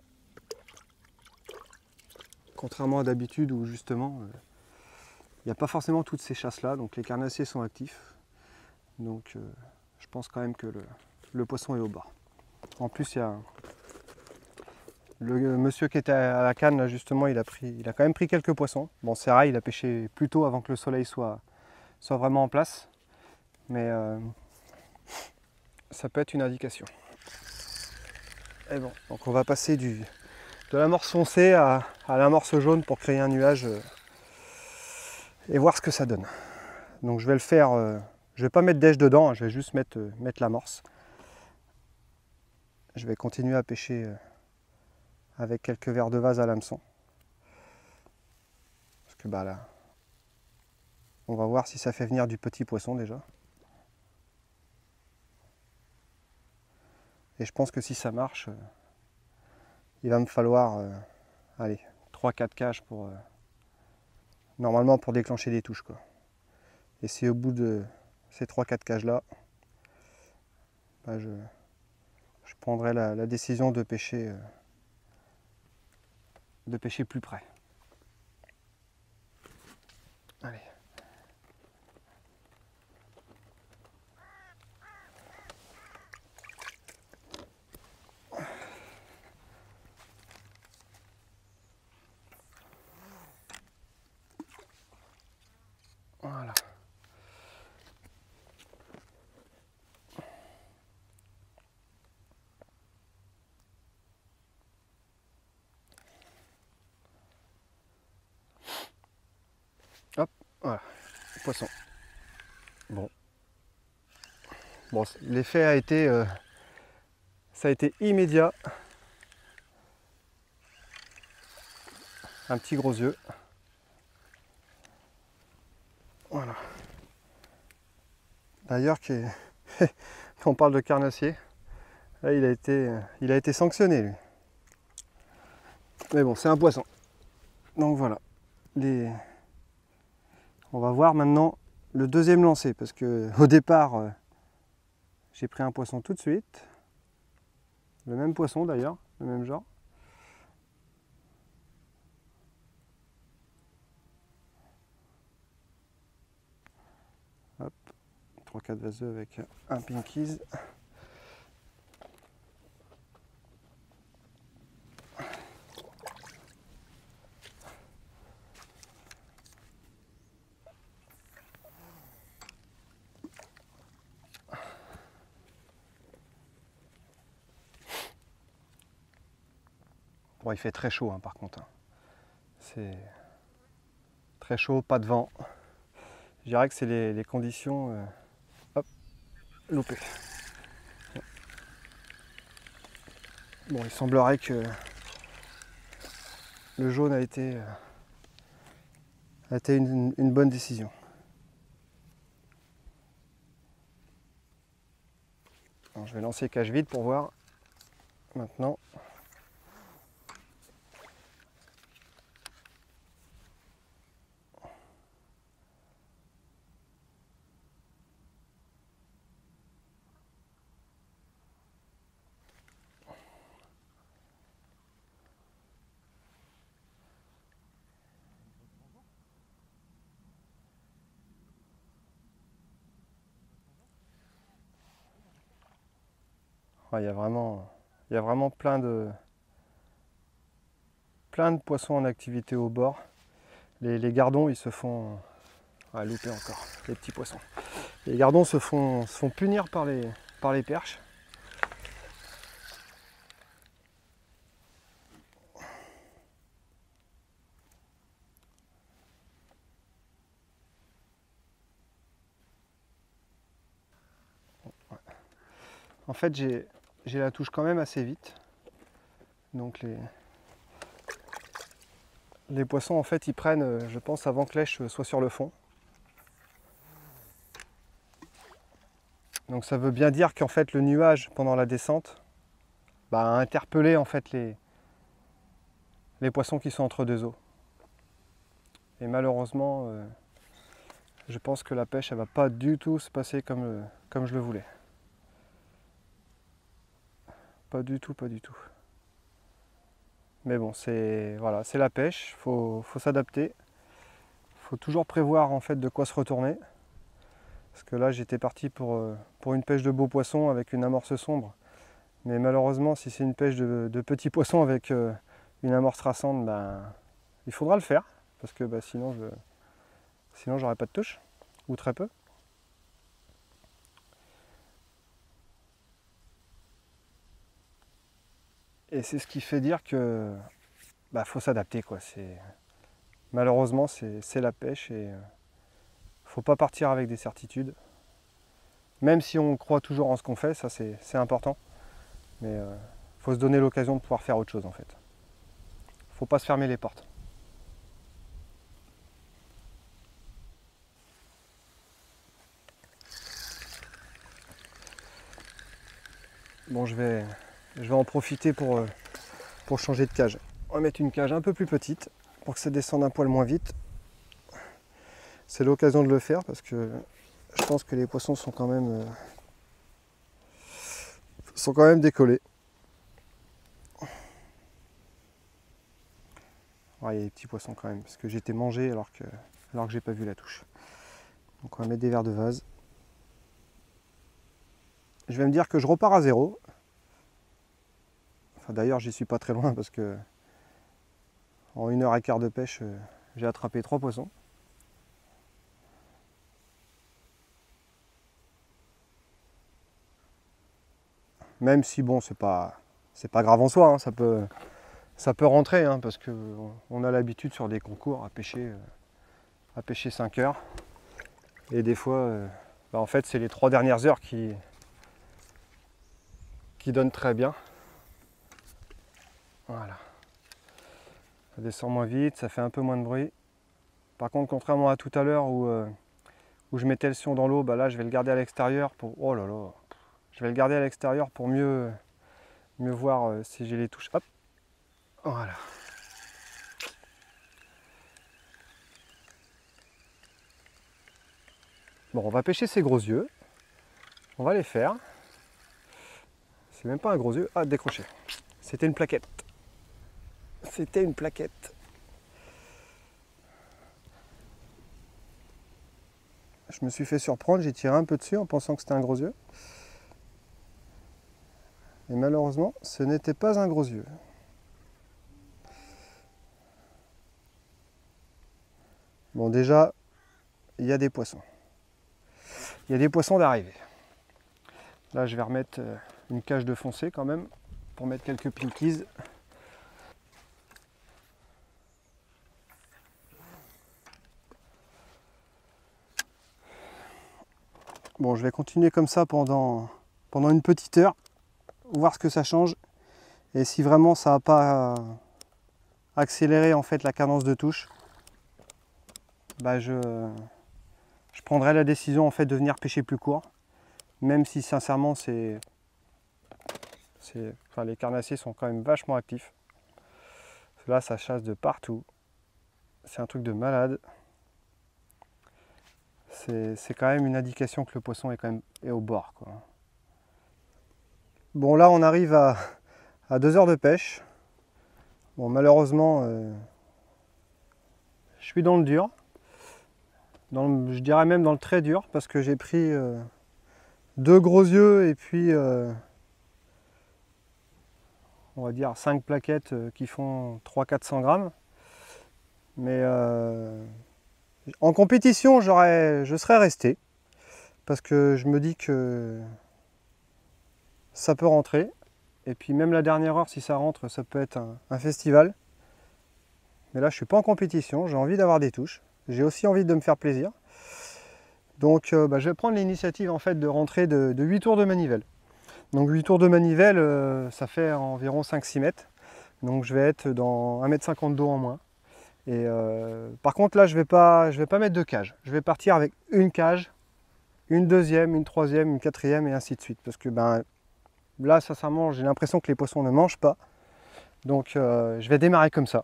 Contrairement à d'habitude où justement il n'y a pas forcément toutes ces chasses là, donc les carnassiers sont actifs. Donc je pense quand même que le poisson est au bord. En plus il y a le monsieur qui était à la canne là, justement, il a quand même pris quelques poissons. Bon c'est rare, il a pêché plus tôt avant que le soleil soit vraiment en place. Mais ça peut être une indication. Et bon, donc on va passer de l'amorce foncée à l'amorce jaune pour créer un nuage et voir ce que ça donne. Donc je vais le faire, je vais pas mettre d'èche dedans, hein, je vais juste mettre l'amorce. Je vais continuer à pêcher avec quelques verres de vase à l'hameçon. Parce que là, on va voir si ça fait venir du petit poisson déjà. Et je pense que si ça marche, il va me falloir allez, 3-4 cages pour normalement pour déclencher des touches quoi. Et c'est au bout de ces 3-4 cages là, je prendrai la décision de pêcher plus près. Allez. Voilà. Hop, voilà, poisson. Bon, l'effet a été, ça a été immédiat. Un petit gros yeux. Voilà. D'ailleurs, on parle de carnassier, là il a été sanctionné lui. Mais bon, c'est un poisson. Donc voilà. On va voir maintenant le deuxième lancer, parce que au départ, j'ai pris un poisson tout de suite. Le même poisson d'ailleurs, le même genre. Hop, 3-4 vaseux avec un pinkies. Bon, il fait très chaud hein, par contre. Hein. C'est très chaud, pas de vent. Je dirais que c'est les conditions hop, loupées. Bon, il semblerait que le jaune a été une bonne décision. Alors, je vais lancer cage vide pour voir maintenant. Il y a vraiment plein de poissons en activité au bord. Les gardons, ils se font... Ah, loupé encore, les petits poissons. Les gardons se font punir par les perches. En fait, j'ai la touche quand même assez vite. Donc les poissons, en fait, ils prennent, je pense, avant que l'èche soit sur le fond. Donc ça veut bien dire qu'en fait, le nuage, pendant la descente, a interpellé en fait les poissons qui sont entre deux eaux. Et malheureusement, je pense que la pêche, elle va pas du tout se passer comme je le voulais. Pas du tout, pas du tout. Mais bon, c'est la pêche, faut s'adapter. Faut toujours prévoir en fait de quoi se retourner. Parce que là, j'étais parti pour une pêche de beaux poissons avec une amorce sombre. Mais malheureusement, si c'est une pêche de petits poissons avec une amorce traçante, il faudra le faire. Parce que sinon, j'aurai pas de touche, ou très peu. Et c'est ce qui fait dire que faut s'adapter, quoi. Malheureusement, c'est la pêche et faut pas partir avec des certitudes. Même si on croit toujours en ce qu'on fait, ça c'est important. Mais faut se donner l'occasion de pouvoir faire autre chose en fait. Faut pas se fermer les portes. Bon, je vais en profiter pour changer de cage. On va mettre une cage un peu plus petite pour que ça descende un poil moins vite. C'est l'occasion de le faire parce que je pense que les poissons sont quand même décollés. Ouais, il y a des petits poissons quand même parce que j'ai été mangé alors que j'ai pas vu la touche. Donc on va mettre des verres de vase. Je vais me dire que je repars à zéro. Enfin, d'ailleurs, j'y suis pas très loin parce que en 1h15 de pêche, j'ai attrapé 3 poissons. Même si bon, c'est pas grave en soi, hein, ça peut rentrer hein, parce qu'on a l'habitude sur des concours à pêcher 5 heures. Et des fois, en fait, c'est les 3 dernières heures qui donnent très bien. Voilà. Ça descend moins vite, ça fait un peu moins de bruit. Par contre, contrairement à tout à l'heure où je mettais le sion dans l'eau, là je vais le garder à l'extérieur pour. Oh là là. Je vais le garder à l'extérieur pour mieux voir si j'ai les touches. Hop. Voilà. Bon, on va pêcher ces gros yeux. On va les faire. C'est même pas un gros yeux. Ah, décroché. C'était une plaquette. C'était une plaquette. Je me suis fait surprendre, j'ai tiré un peu dessus en pensant que c'était un gros yeux. Et malheureusement, ce n'était pas un gros yeux. Bon, déjà, il y a des poissons. Il y a des poissons d'arrivée. Là, je vais remettre une cage de foncé quand même, pour mettre quelques pinkies. Bon, je vais continuer comme ça pendant une petite heure, voir ce que ça change. Et si vraiment ça n'a pas accéléré en fait la cadence de touche, bah je prendrai la décision en fait de venir pêcher plus court. Même si sincèrement enfin, les carnassiers sont quand même vachement actifs. Là ça chasse de partout. C'est un truc de malade. C'est quand même une indication que le poisson est quand même au bord, quoi. Bon, là on arrive à 2 heures de pêche. Bon, malheureusement je suis dans le dur, je dirais même dans le très dur, parce que j'ai pris 2 gros yeux et puis on va dire 5 plaquettes qui font 300-400 grammes. Mais en compétition je serais resté, parce que je me dis que ça peut rentrer. Et puis même la dernière heure, si ça rentre, ça peut être un festival. Mais là je suis pas en compétition, j'ai envie d'avoir des touches. J'ai aussi envie de me faire plaisir. Donc je vais prendre l'initiative en fait de rentrer de 8 tours de manivelle. Donc 8 tours de manivelle, ça fait environ 5-6 mètres. Donc je vais être dans 1,50 m d'eau en moins. Et par contre là je vais pas mettre de cage. Je vais partir avec une cage, une deuxième, une troisième, une quatrième et ainsi de suite. Parce que là sincèrement j'ai l'impression que les poissons ne mangent pas. Donc je vais démarrer comme ça,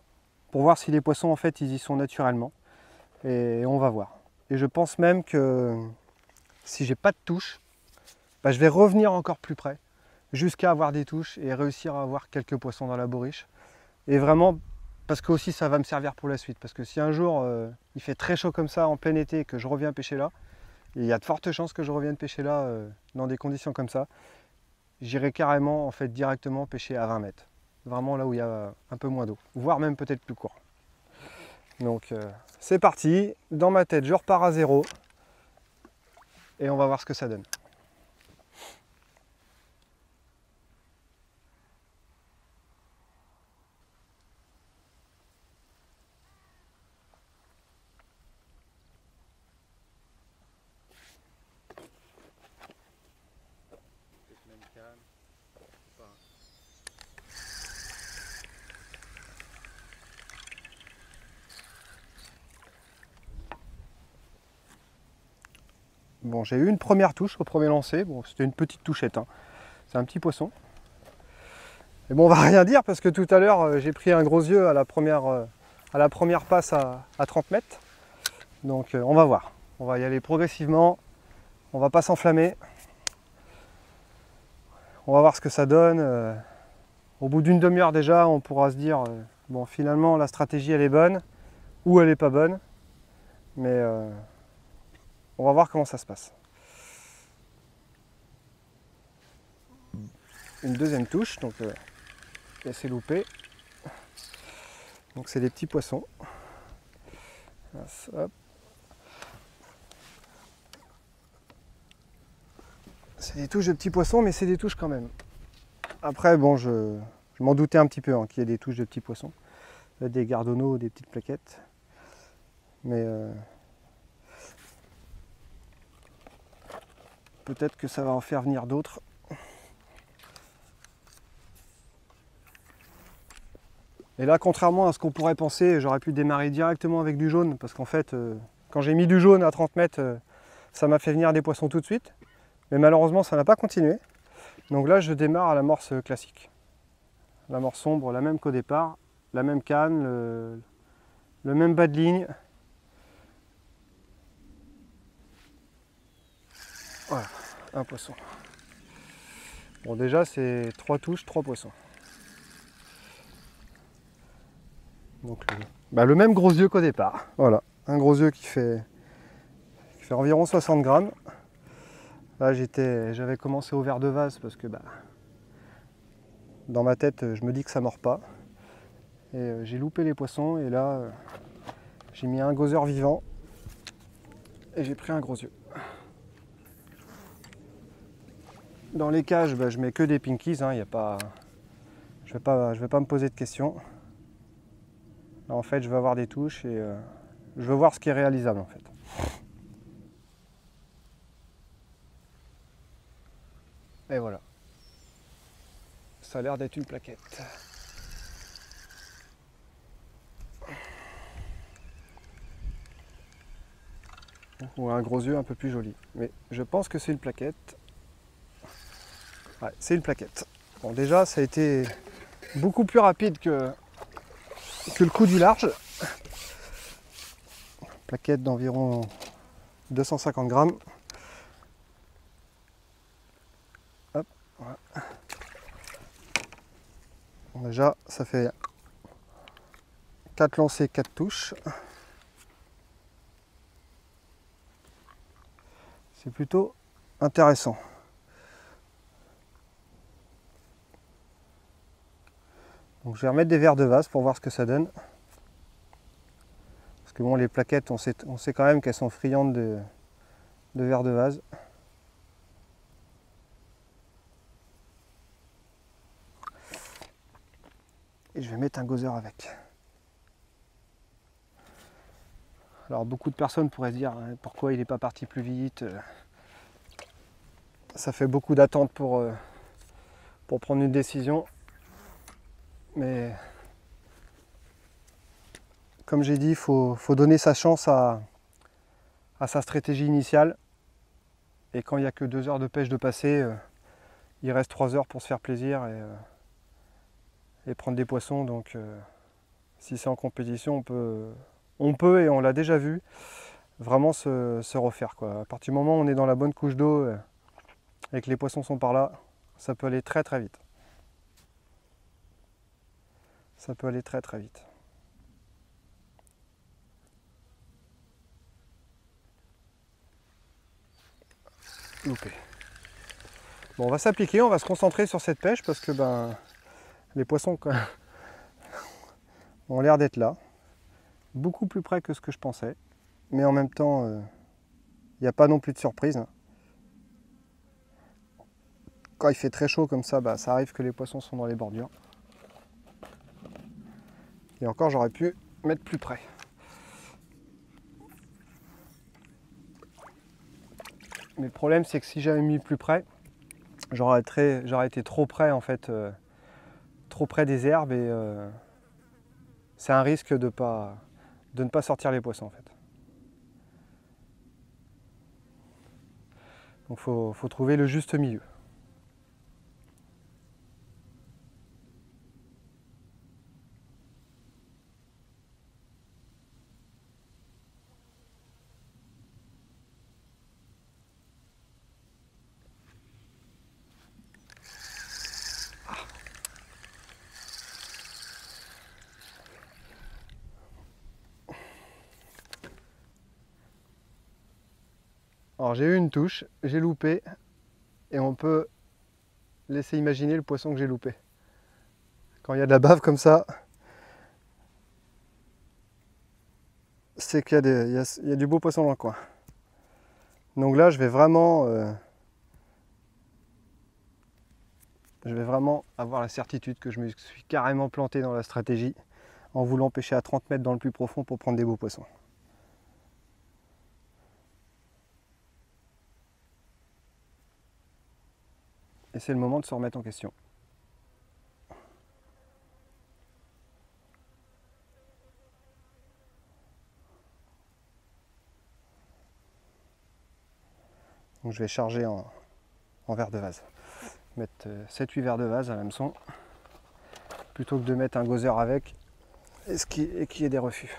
pour voir si les poissons en fait ils y sont naturellement. Et on va voir. Et je pense même que si j'ai pas de touche, je vais revenir encore plus près, jusqu'à avoir des touches et réussir à avoir quelques poissons dans la bourriche. Et vraiment, parce que aussi ça va me servir pour la suite. Parce que si un jour il fait très chaud comme ça en plein été et que je reviens pêcher là, et il y a de fortes chances que je revienne pêcher là dans des conditions comme ça, j'irai carrément en fait directement pêcher à 20 mètres. Vraiment là où il y a un peu moins d'eau, voire même peut-être plus court. Donc c'est parti, dans ma tête je repars à zéro et on va voir ce que ça donne. Bon, j'ai eu une première touche au premier lancer. Bon, c'était une petite touchette, hein. C'est un petit poisson. Et bon, on va rien dire parce que tout à l'heure, j'ai pris un gros yeux à la première passe à 30 mètres. Donc, on va voir. On va y aller progressivement. On va pas s'enflammer. On va voir ce que ça donne. Au bout d'une demi-heure déjà, on pourra se dire bon, finalement, la stratégie, elle est bonne ou elle est pas bonne. Mais on va voir comment ça se passe. Une deuxième touche, donc laissez louper. Donc c'est des petits poissons. Hop. C'est des touches de petits poissons, mais c'est des touches quand même. Après, bon, je m'en doutais un petit peu hein, qu'il y ait des touches de petits poissons. Des gardonneaux, des petites plaquettes. Mais peut-être que ça va en faire venir d'autres. Et là, contrairement à ce qu'on pourrait penser, j'aurais pu démarrer directement avec du jaune, parce qu'en fait, quand j'ai mis du jaune à 30 mètres, ça m'a fait venir des poissons tout de suite. Mais malheureusement, ça n'a pas continué. Donc là, je démarre à l'amorce classique. L'amorce sombre, la même qu'au départ, la même canne, le même bas de ligne. Voilà, un poisson. Bon, déjà, c'est 3 touches, 3 poissons. Donc le même gros yeux qu'au départ. Voilà, un gros yeux qui fait environ 60 grammes. Là j'avais commencé au verre de vase parce que dans ma tête je me dis que ça mord pas. Et j'ai loupé les poissons et là j'ai mis un gozer vivant et j'ai pris un gros yeux. Dans les cages je mets que des pinkies, hein, y a pas, je vais pas me poser de questions. Là, en fait je veux avoir des touches et je veux voir ce qui est réalisable en fait. Et voilà. Ça a l'air d'être une plaquette. Ou un gros yeux un peu plus joli. Mais je pense que c'est une plaquette. Ouais, c'est une plaquette. Bon, déjà, ça a été beaucoup plus rapide que le coup du large. Plaquette d'environ 250 grammes. Hop, voilà. Bon, déjà, ça fait 4 lancers, 4 touches. C'est plutôt intéressant. Donc je vais remettre des verres de vase pour voir ce que ça donne. Parce que bon, les plaquettes, on sait quand même qu'elles sont friandes de verres de vase. Et je vais mettre un gosser avec. Alors beaucoup de personnes pourraient se dire hein, pourquoi il n'est pas parti plus vite. Ça fait beaucoup d'attente pour prendre une décision. Mais comme j'ai dit, il faut donner sa chance à sa stratégie initiale. Et quand il n'y a que 2 heures de pêche de passer, il reste 3 heures pour se faire plaisir et prendre des poissons. Donc si c'est en compétition, on peut et on l'a déjà vu, vraiment se refaire, quoi. À partir du moment où on est dans la bonne couche d'eau et que les poissons sont par là, ça peut aller très très vite. Ça peut aller très très vite. Loupé. Bon, on va s'appliquer, on va se concentrer sur cette pêche parce que les poissons ont l'air d'être là. Beaucoup plus près que ce que je pensais. Mais en même temps, il n'y a pas non plus de surprise. Quand il fait très chaud comme ça, ça arrive que les poissons sont dans les bordures. Et encore, j'aurais pu mettre plus près. Mais le problème, c'est que si j'avais mis plus près, j'aurais été trop près en fait, trop près des herbes et c'est un risque de ne pas sortir les poissons en fait. Donc faut trouver le juste milieu. Alors j'ai eu une touche, j'ai loupé et on peut laisser imaginer le poisson que j'ai loupé. Quand il y a de la bave comme ça, c'est qu'il y a du beau poisson dans le coin. Donc là je vais vraiment avoir la certitude que je me suis carrément planté dans la stratégie en voulant pêcher à 30 mètres dans le plus profond pour prendre des beaux poissons. Et c'est le moment de se remettre en question. Donc je vais charger en verre de vase. Mettre 7-8 verres de vase à l'hameçon plutôt que de mettre un gosser avec et qu'il y ait des refus.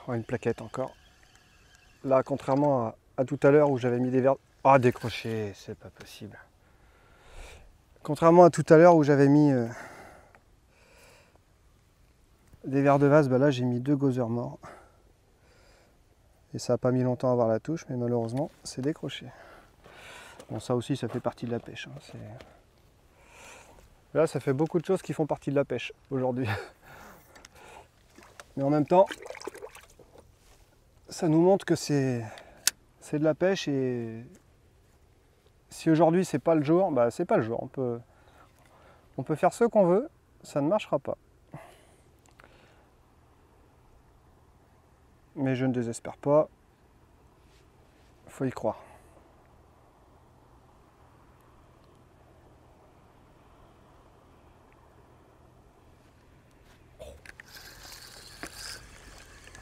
Une plaquette encore. Là, contrairement à tout à l'heure où j'avais mis des verres... Ah, décroché, c'est pas possible. Contrairement à tout à l'heure où j'avais mis des verres de vase, là j'ai mis 2 gossers morts. Et ça n'a pas mis longtemps à avoir la touche, mais malheureusement c'est décroché. Bon, ça aussi ça fait partie de la pêche. Hein. Là, ça fait beaucoup de choses qui font partie de la pêche aujourd'hui. Mais en même temps, ça nous montre que c'est de la pêche et si aujourd'hui c'est pas le jour, bah c'est pas le jour. On peut faire ce qu'on veut, ça ne marchera pas. Mais je ne désespère pas, faut y croire.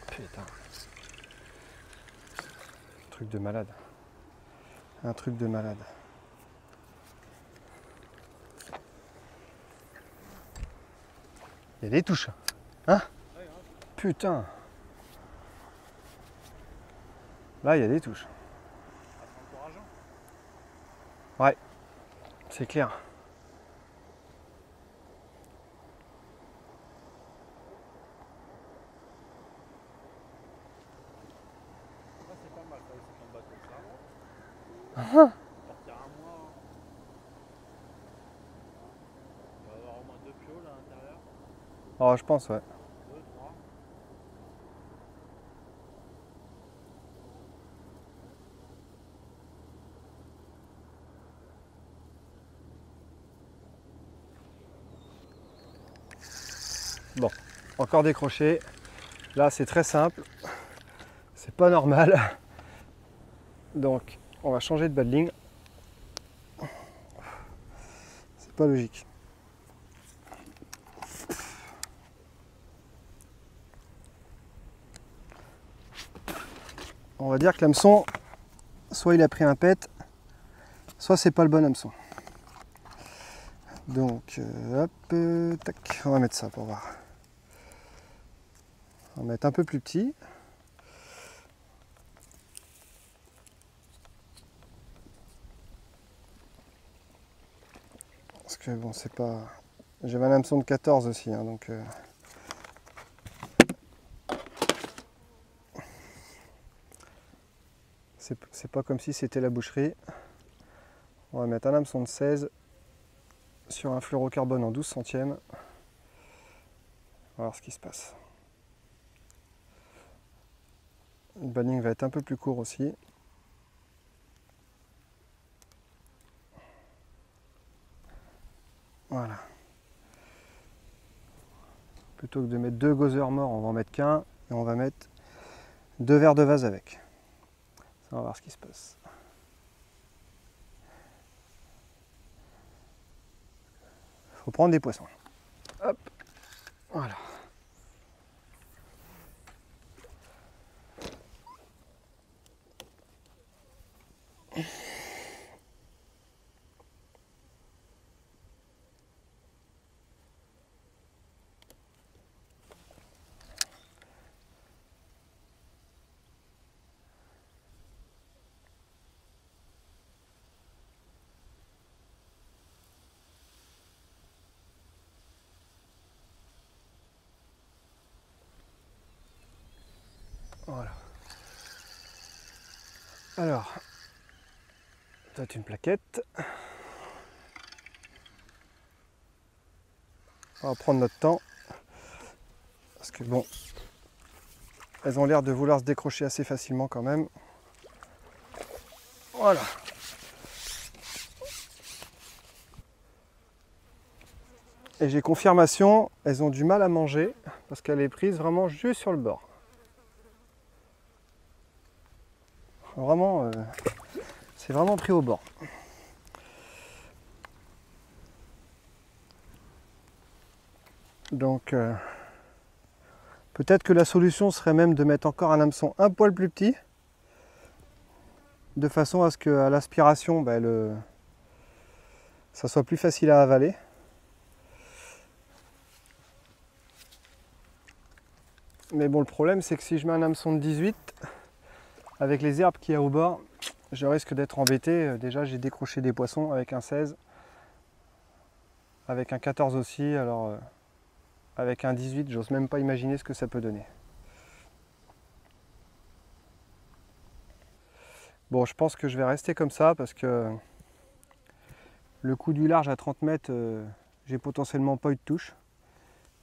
Putain. Un truc de malade. Un truc de malade. Il y a des touches. Hein? Putain. Là, il y a des touches. Ouais, c'est clair. C'est pas mal ça aussi ton bateau ça. Ah, Partir un mois. On va avoir au moins 2 pioles à l'intérieur. oh, je pense, ouais. 2, 3. Bon, encore décroché. Là, c'est très simple. C'est pas normal. Donc, on va changer de battling. C'est pas logique. On va dire que l'hameçon, soit il a pris un pet, soit c'est pas le bon hameçon. Donc, hop, tac, on va mettre ça pour voir. On va mettre un peu plus petit. Parce que bon, c'est pas. J'avais un hameçon de 14 aussi, hein, donc. C'est pas comme si c'était la boucherie. On va mettre un hameçon de 16 sur un fluorocarbone en 12 centièmes. On va voir ce qui se passe. Le battling va être un peu plus court aussi. Voilà. Plutôt que de mettre 2 gozer morts, on va en mettre qu'un et on va mettre 2 verres de vase avec. Ça, on va voir ce qui se passe. Faut prendre des poissons. Hop, voilà. Voilà. Alors, ça c'est une plaquette. On va prendre notre temps. Parce que bon, elles ont l'air de vouloir se décrocher assez facilement quand même. Voilà. Et j'ai confirmation, elles ont du mal à manger parce qu'elle est prise vraiment juste sur le bord. Vraiment, c'est vraiment pris au bord. Donc, peut-être que la solution serait même de mettre encore un hameçon un poil plus petit, de façon à ce qu'à l'aspiration, bah, ça soit plus facile à avaler. Mais bon, le problème, c'est que si je mets un hameçon de 18, avec les herbes qu'il y a au bord, je risque d'être embêté. Déjà, j'ai décroché des poissons avec un 16, avec un 14 aussi, alors avec un 18, j'ose même pas imaginer ce que ça peut donner. Bon, je pense que je vais rester comme ça parce que le coup du large à 30 mètres, j'ai potentiellement pas eu de touche.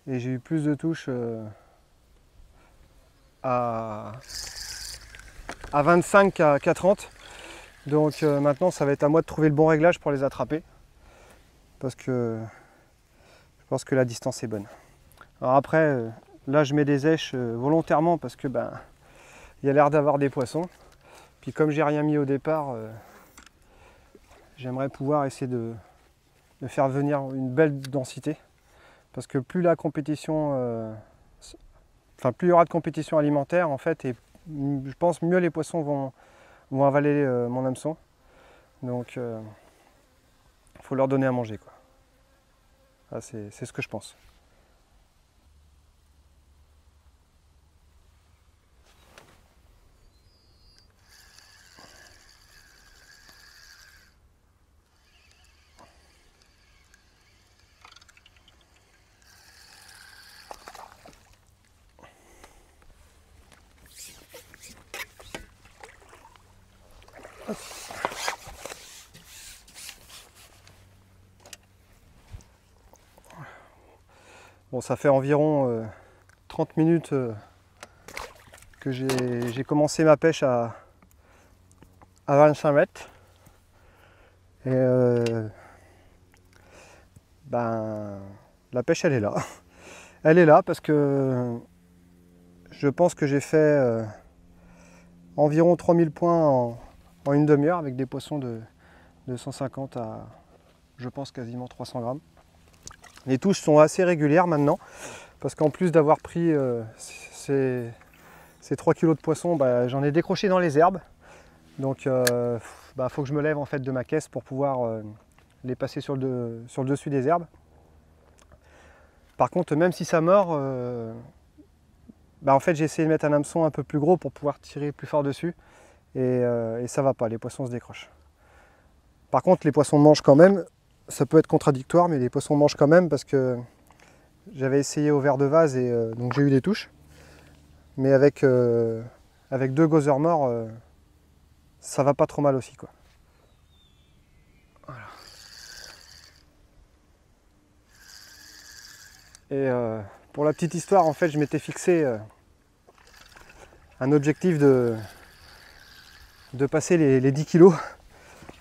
Et j'ai eu plus de touches à 25 qu'à 30. Donc maintenant ça va être à moi de trouver le bon réglage pour les attraper. Parce que je pense que la distance est bonne. Alors après, là je mets des èches volontairement parce que il y a l'air d'avoir des poissons. Puis comme j'ai rien mis au départ, j'aimerais pouvoir essayer de faire venir une belle densité. Parce que plus la compétition, plus il y aura de compétition alimentaire en fait, et je pense mieux les poissons vont avaler mon hameçon. Donc il faut leur donner à manger, quoi. Ah, c'est ce que je pense. Bon, ça fait environ 30 minutes que j'ai commencé ma pêche à 25 mètres. Et la pêche elle est là. Elle est là parce que je pense que j'ai fait environ 3000 points en une demi-heure avec des poissons de 150 à, je pense, quasiment 300 grammes. Les touches sont assez régulières maintenant parce qu'en plus d'avoir pris ces 3 kg de poissons, j'en ai décroché dans les herbes. Donc faut que je me lève en fait de ma caisse pour pouvoir les passer sur le dessus des herbes. Par contre, même si ça mord, en fait j'ai essayé de mettre un hameçon un peu plus gros pour pouvoir tirer plus fort dessus et ça va pas, les poissons se décrochent. Par contre les poissons mangent quand même, ça peut être contradictoire, mais les poissons mangent quand même parce que j'avais essayé au verre de vase et donc j'ai eu des touches. Mais avec 2 gozer morts, ça va pas trop mal aussi, quoi. Voilà. Et pour la petite histoire, en fait, je m'étais fixé un objectif de passer les 10 kilos.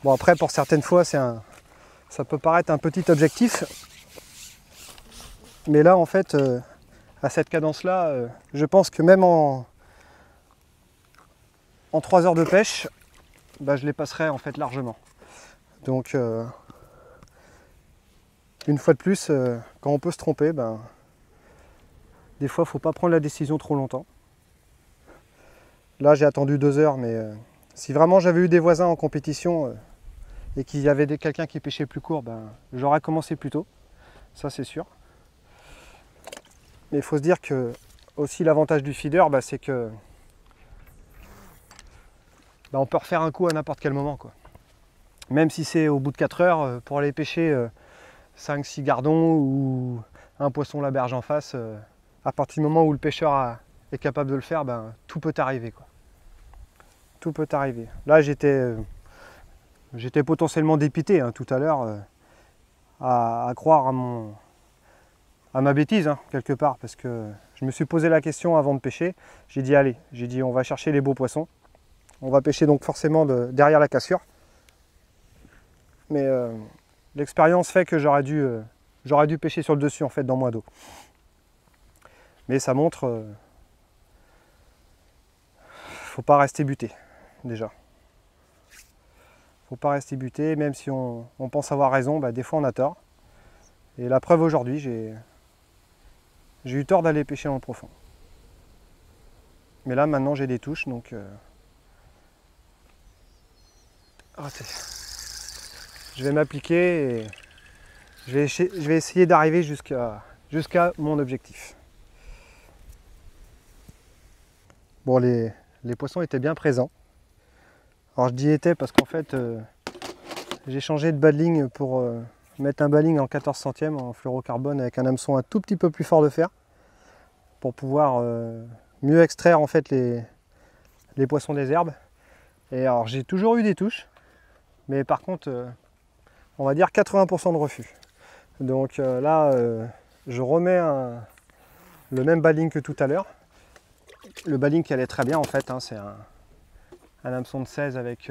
Bon, après, pour certaines fois, ça peut paraître un petit objectif. Mais là, en fait, à cette cadence-là, je pense que même en 3 heures de pêche, je les passerai en fait largement. Donc, une fois de plus, quand on peut se tromper, des fois, il ne faut pas prendre la décision trop longtemps. Là, j'ai attendu 2 heures, mais si vraiment j'avais eu des voisins en compétition et qu'il y avait quelqu'un qui pêchait plus court, j'aurais commencé plus tôt. Ça, c'est sûr. Mais il faut se dire que aussi l'avantage du feeder, c'est que on peut refaire un coup à n'importe quel moment, quoi. Même si c'est au bout de 4 heures, pour aller pêcher 5-6 gardons ou un poisson la berge en face, à partir du moment où le pêcheur est capable de le faire, tout peut arriver, quoi. Tout peut arriver. Là, j'étais potentiellement dépité tout à l'heure à croire à ma bêtise, quelque part, parce que je me suis posé la question avant de pêcher. J'ai dit allez, on va chercher les beaux poissons. On va pêcher donc forcément derrière la cassure. Mais l'expérience fait que j'aurais dû pêcher sur le dessus en fait dans moins d'eau. Mais ça montre, faut pas rester buté déjà. Faut pas rester buté, même si on pense avoir raison, des fois on a tort. Et la preuve aujourd'hui, j'ai eu tort d'aller pêcher dans le profond. Mais là maintenant j'ai des touches, donc raté. Je vais m'appliquer et je vais essayer d'arriver jusqu'à mon objectif. Bon, les poissons étaient bien présents. Alors je dis étais parce qu'en fait j'ai changé de badling pour mettre un badling en 14 centièmes en fluorocarbone avec un hameçon un tout petit peu plus fort de fer pour pouvoir mieux extraire en fait les poissons des herbes. Et alors j'ai toujours eu des touches, mais par contre on va dire 80% de refus. Donc là, je remets le même baling que tout à l'heure. Le baling qui allait très bien en fait, hein, c'est un hameçon de 16 avec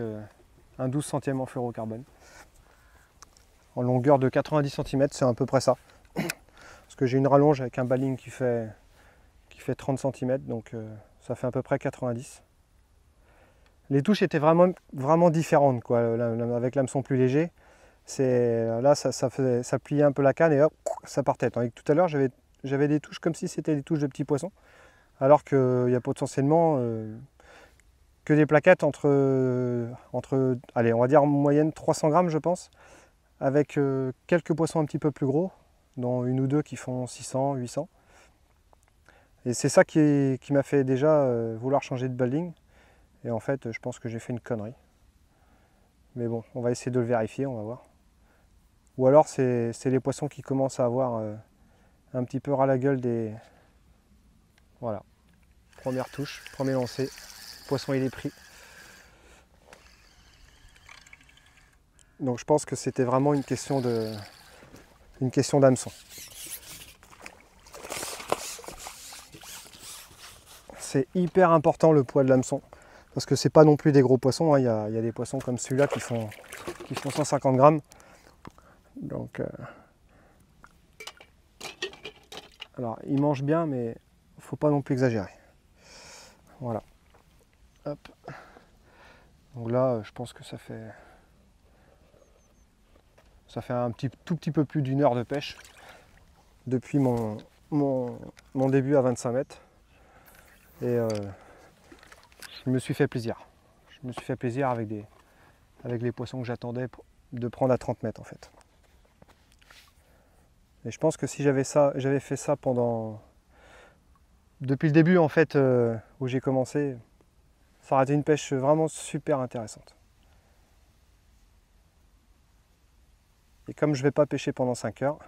un 12 centièmes en fluorocarbone. En longueur de 90 cm, c'est à peu près ça. Parce que j'ai une rallonge avec un baling qui fait 30 cm, donc ça fait à peu près 90. Les touches étaient vraiment différentes, quoi, avec l'hameçon plus léger. Là, ça pliait un peu la canne et hop, ça partait. Tandis que tout à l'heure, j'avais des touches comme si c'était des touches de petits poissons. Alors qu'il y a potentiellement que des plaquettes entre, allez, on va dire en moyenne 300 grammes, je pense, avec quelques poissons un petit peu plus gros, dont une ou deux qui font 600, 800. Et c'est ça qui m'a fait déjà vouloir changer de baling. Et en fait, je pense que j'ai fait une connerie. Mais bon, on va essayer de le vérifier, on va voir. Ou alors, c'est les poissons qui commencent à avoir un petit peu ras la gueule des... Voilà. Première touche, premier lancé. Poisson, il est pris. Donc je pense que c'était vraiment une question d'hameçon. C'est hyper important le poids de l'hameçon. Parce que c'est pas non plus des gros poissons, hein. Il y a des poissons comme celui-là qui font 150 grammes. Donc, alors, il mange bien, mais il ne faut pas non plus exagérer. Voilà. Hop. Donc là, je pense que ça fait tout petit peu plus d'1 heure de pêche depuis mon début à 25 mètres. Et je me suis fait plaisir. Je me suis fait plaisir avec les poissons que j'attendais de prendre à 30 mètres en fait. Et je pense que si j'avais fait ça depuis le début en fait, où j'ai commencé, ça aurait été une pêche vraiment super intéressante. Et comme je ne vais pas pêcher pendant 5 heures,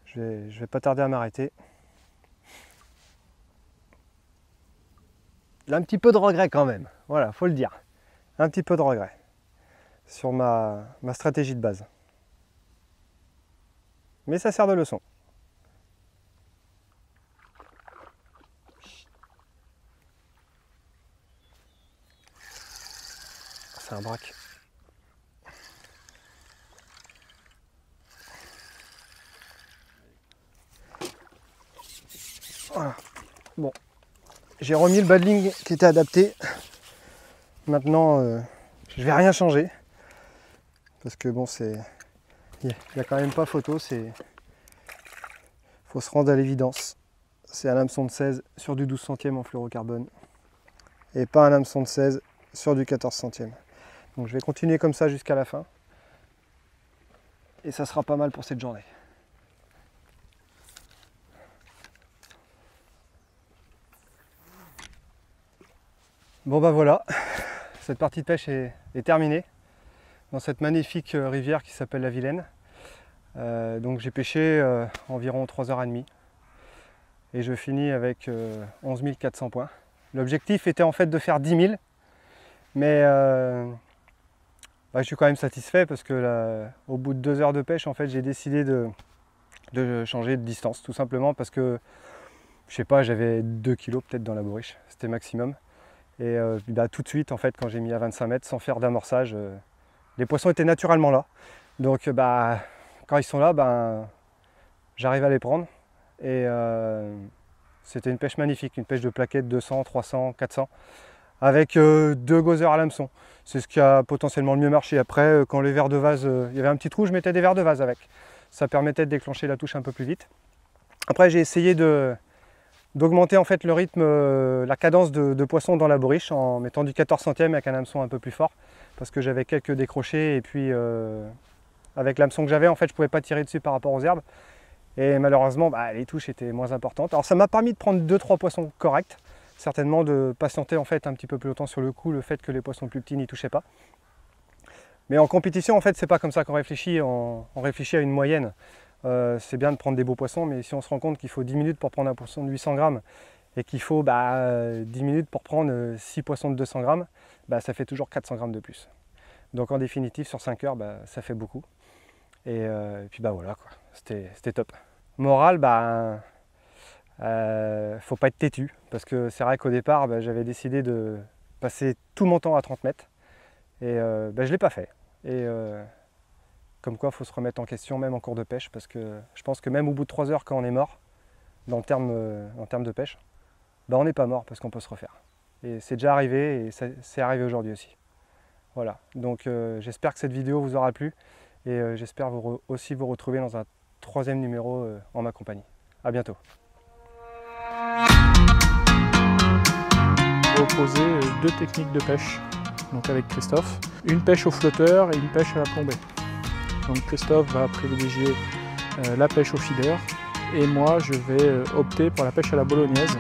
je vais pas tarder à m'arrêter. Un petit peu de regret quand même, voilà, faut le dire. Un petit peu de regret sur ma stratégie de base. Mais ça sert de leçon. C'est un braque. Voilà. Bon, j'ai remis le baling qui était adapté. Maintenant, je vais rien changer parce que bon, il n'y a quand même pas photo. Faut se rendre à l'évidence. C'est un hameçon de 16 sur du 12 centièmes en fluorocarbone et pas un hameçon de 16 sur du 14 centièmes. Donc je vais continuer comme ça jusqu'à la fin et ça sera pas mal pour cette journée. Bon bah voilà, cette partie de pêche est terminée dans cette magnifique rivière qui s'appelle la Vilaine. Donc j'ai pêché environ 3h30 et je finis avec 11 400 points. L'objectif était en fait de faire 10 000, mais je suis quand même satisfait parce que là, au bout de 2 heures de pêche, en fait, j'ai décidé de changer de distance, tout simplement parce que, je sais pas, j'avais 2 kilos peut-être dans la bourriche, c'était maximum. Et tout de suite, en fait, quand j'ai mis à 25 mètres, sans faire d'amorçage, les poissons étaient naturellement là. Donc, quand ils sont là, j'arrive à les prendre. Et c'était une pêche magnifique, une pêche de plaquettes 200, 300, 400, avec 2 gozer à l'hameçon. C'est ce qui a potentiellement le mieux marché. Après, quand les vers de vase, il y avait un petit trou, je mettais des vers de vase avec. Ça permettait de déclencher la touche un peu plus vite. Après, j'ai essayé d'augmenter en fait le rythme, la cadence de poisson dans la bourriche en mettant du 14 centièmes avec un hameçon un peu plus fort parce que j'avais quelques décrochés et puis avec l'hameçon que j'avais en fait je pouvais pas tirer dessus par rapport aux herbes et malheureusement les touches étaient moins importantes. Alors ça m'a permis de prendre 2-3 poissons corrects, certainement de patienter en fait un petit peu plus longtemps sur le coup, le fait que les poissons plus petits n'y touchaient pas. Mais en compétition en fait c'est pas comme ça qu'on réfléchit, on réfléchit à une moyenne. C'est bien de prendre des beaux poissons, mais si on se rend compte qu'il faut 10 minutes pour prendre un poisson de 800 grammes et qu'il faut 10 minutes pour prendre 6 poissons de 200 grammes, ça fait toujours 400 grammes de plus. Donc en définitive, sur 5 heures, ça fait beaucoup. Et puis voilà quoi. c'était top. Morale, faut pas être têtu, parce que c'est vrai qu'au départ, j'avais décidé de passer tout mon temps à 30 mètres, et je ne l'ai pas fait. Et comme quoi, il faut se remettre en question, même en cours de pêche, parce que je pense que même au bout de 3 heures, quand on est mort, en termes de pêche, on n'est pas mort, parce qu'on peut se refaire. Et c'est déjà arrivé, et c'est arrivé aujourd'hui aussi. Voilà, donc j'espère que cette vidéo vous aura plu, et j'espère aussi vous retrouver dans un 3e numéro en ma compagnie. À bientôt. Je vais proposer 2 techniques de pêche donc avec Christophe. Une pêche au flotteur et une pêche à la plombée. Donc Christophe va privilégier la pêche au feeder et moi je vais opter pour la pêche à la bolognaise.